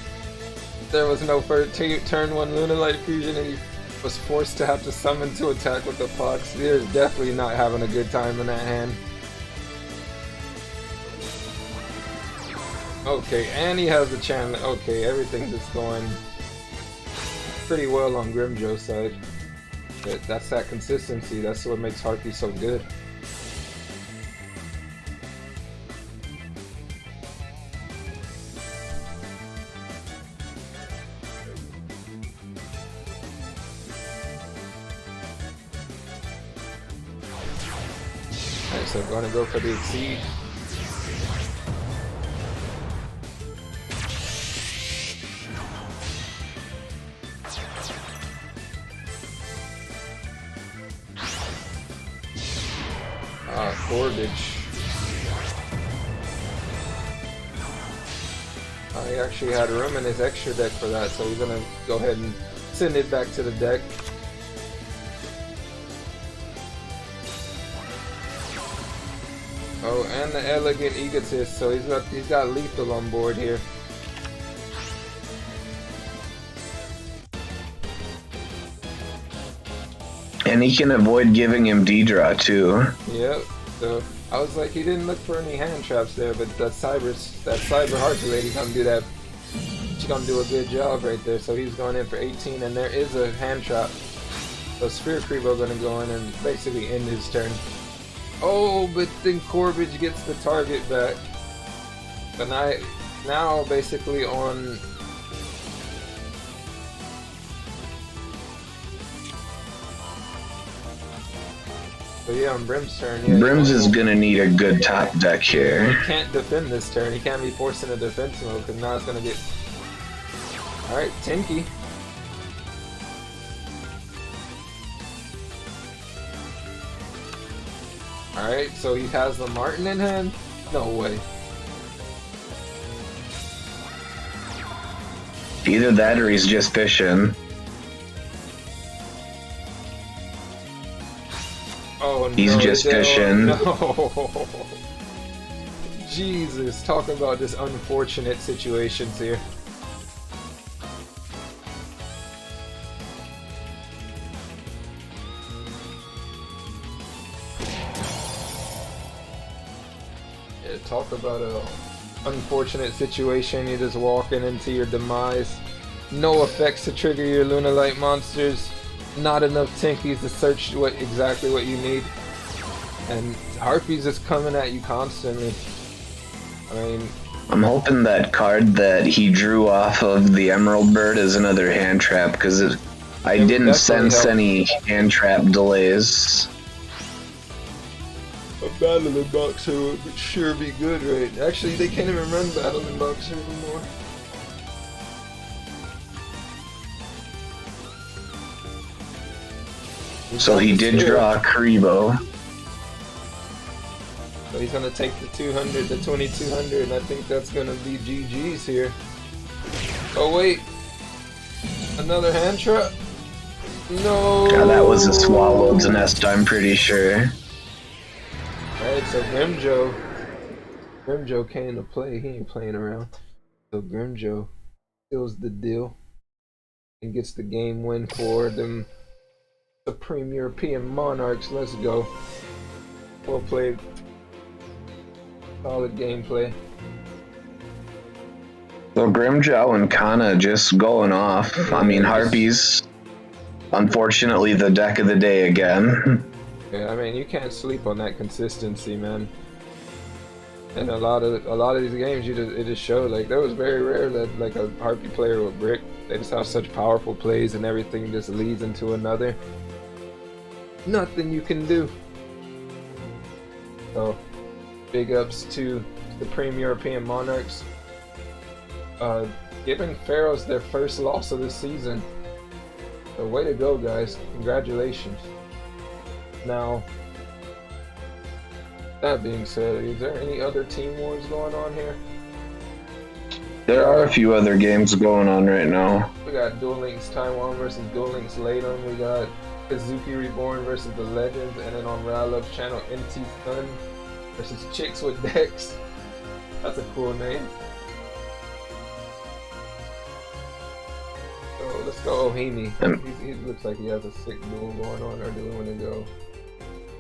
Speaker 1: there was no turn 1 Lunalight Fusion and he was forced to have to summon to attack with the Fox. He's definitely not having a good time in that hand. Okay, and he has the channel. Okay, everything's just going pretty well on Grimjoe's side. But that's that consistency. That's what makes Harpy so good. Alright, so I'm gonna go for the Exceed. Garbage. He actually had room in his extra deck for that, so he's gonna go ahead and send it back to the deck. Oh, and the Elegant Egotist, so he's got lethal on board here.
Speaker 3: And he can avoid giving him D-Draw too.
Speaker 1: Yep. So I was like, he didn't look for any hand traps there, but that Cyber Harpy Lady's gonna do that. She's gonna do a good job right there. So he's going in for 18, and there is a hand trap. So Sphere Creepo gonna go in and basically end his turn. Oh, but then Corbage gets the target back. But now basically on. So yeah, on Brim's turn, yeah.
Speaker 3: Brim's is gonna need a good top deck here.
Speaker 1: He can't defend this turn. He can't be forced into defense mode because now it's gonna get. All right, Tinky. All right, so he has the Martin in hand. No way.
Speaker 3: Either that or he's just fishing.
Speaker 1: Oh,
Speaker 3: he's
Speaker 1: no,
Speaker 3: just fishing.
Speaker 1: No. Jesus, talk about just unfortunate situations here. Yeah, talk about a unfortunate situation. You're just walking into your demise. No effects to trigger your Lunalight monsters. Not enough Tinkies to search exactly what you need, and Harpy's just coming at you constantly. I mean,
Speaker 3: I'm hoping that card that he drew off of the Emerald Bird is another hand trap, because I didn't sense any hand trap delays.
Speaker 1: A Battling Boxer would sure be good, right? Actually, they can't even run Battling Boxer anymore.
Speaker 3: So he did draw Karibo.
Speaker 1: So he's gonna take the 200 to 2200, and I think that's gonna be GG's here. Oh wait, another hand trap? No.
Speaker 3: God, that was a Swallow's nest, I'm pretty sure.
Speaker 1: Alright, so Grimjoe came to play. He ain't playing around. So Grimjoe seals the deal and gets the game win for them. Supreme European Monarchs. Let's go. Well played. Solid gameplay.
Speaker 3: So Grimjoe and Kana just going off. I mean, Harpy's unfortunately the deck of the day again.
Speaker 1: Yeah, I mean, you can't sleep on that consistency, man. And a lot of these games, it just showed like that was very rare that like a Harpy player would brick. They just have such powerful plays and everything just leads into another. Nothing you can do. So big ups to Supreme European Monarchs. Giving Pharaohs their first loss of the season. So way to go, guys. Congratulations. Now, that being said, is there any other team wars going on here?
Speaker 3: There are a few other games going on right now.
Speaker 1: We got Duel Links Taiwan versus Duel Links Latum. We got Kazuki Reborn versus the Legends. And then on Rallov's channel, NT Sun versus Chicks with Decks. That's a cool name. So let's go Ohimi. He looks like he has a sick duel going on. Or do we want to go?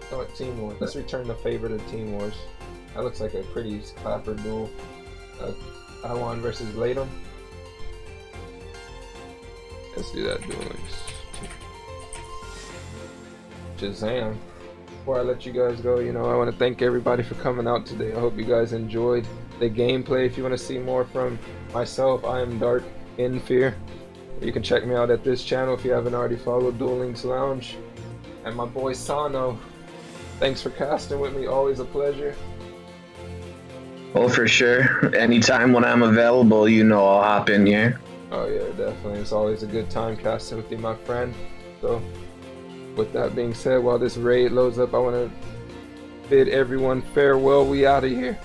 Speaker 1: Oh, Team Wars. Let's return the favorite of Team Wars. That looks like a pretty clapper duel. Taiwan versus Latum. Let's do that Duel Links. Shazam. Before I let you guys go, you know, I want to thank everybody for coming out today. I hope you guys enjoyed the gameplay. If you want to see more from myself, I am DrkNFear. You can check me out at this channel if you haven't already followed Duel Links Lounge. And my boy Sano. Thanks for casting with me, always a pleasure.
Speaker 3: Oh, for sure. Anytime when I'm available, you know I'll hop in here.
Speaker 1: Oh yeah, definitely. It's always a good time casting with you, my friend. So, with that being said, while this raid loads up, I want to bid everyone farewell. We out of here.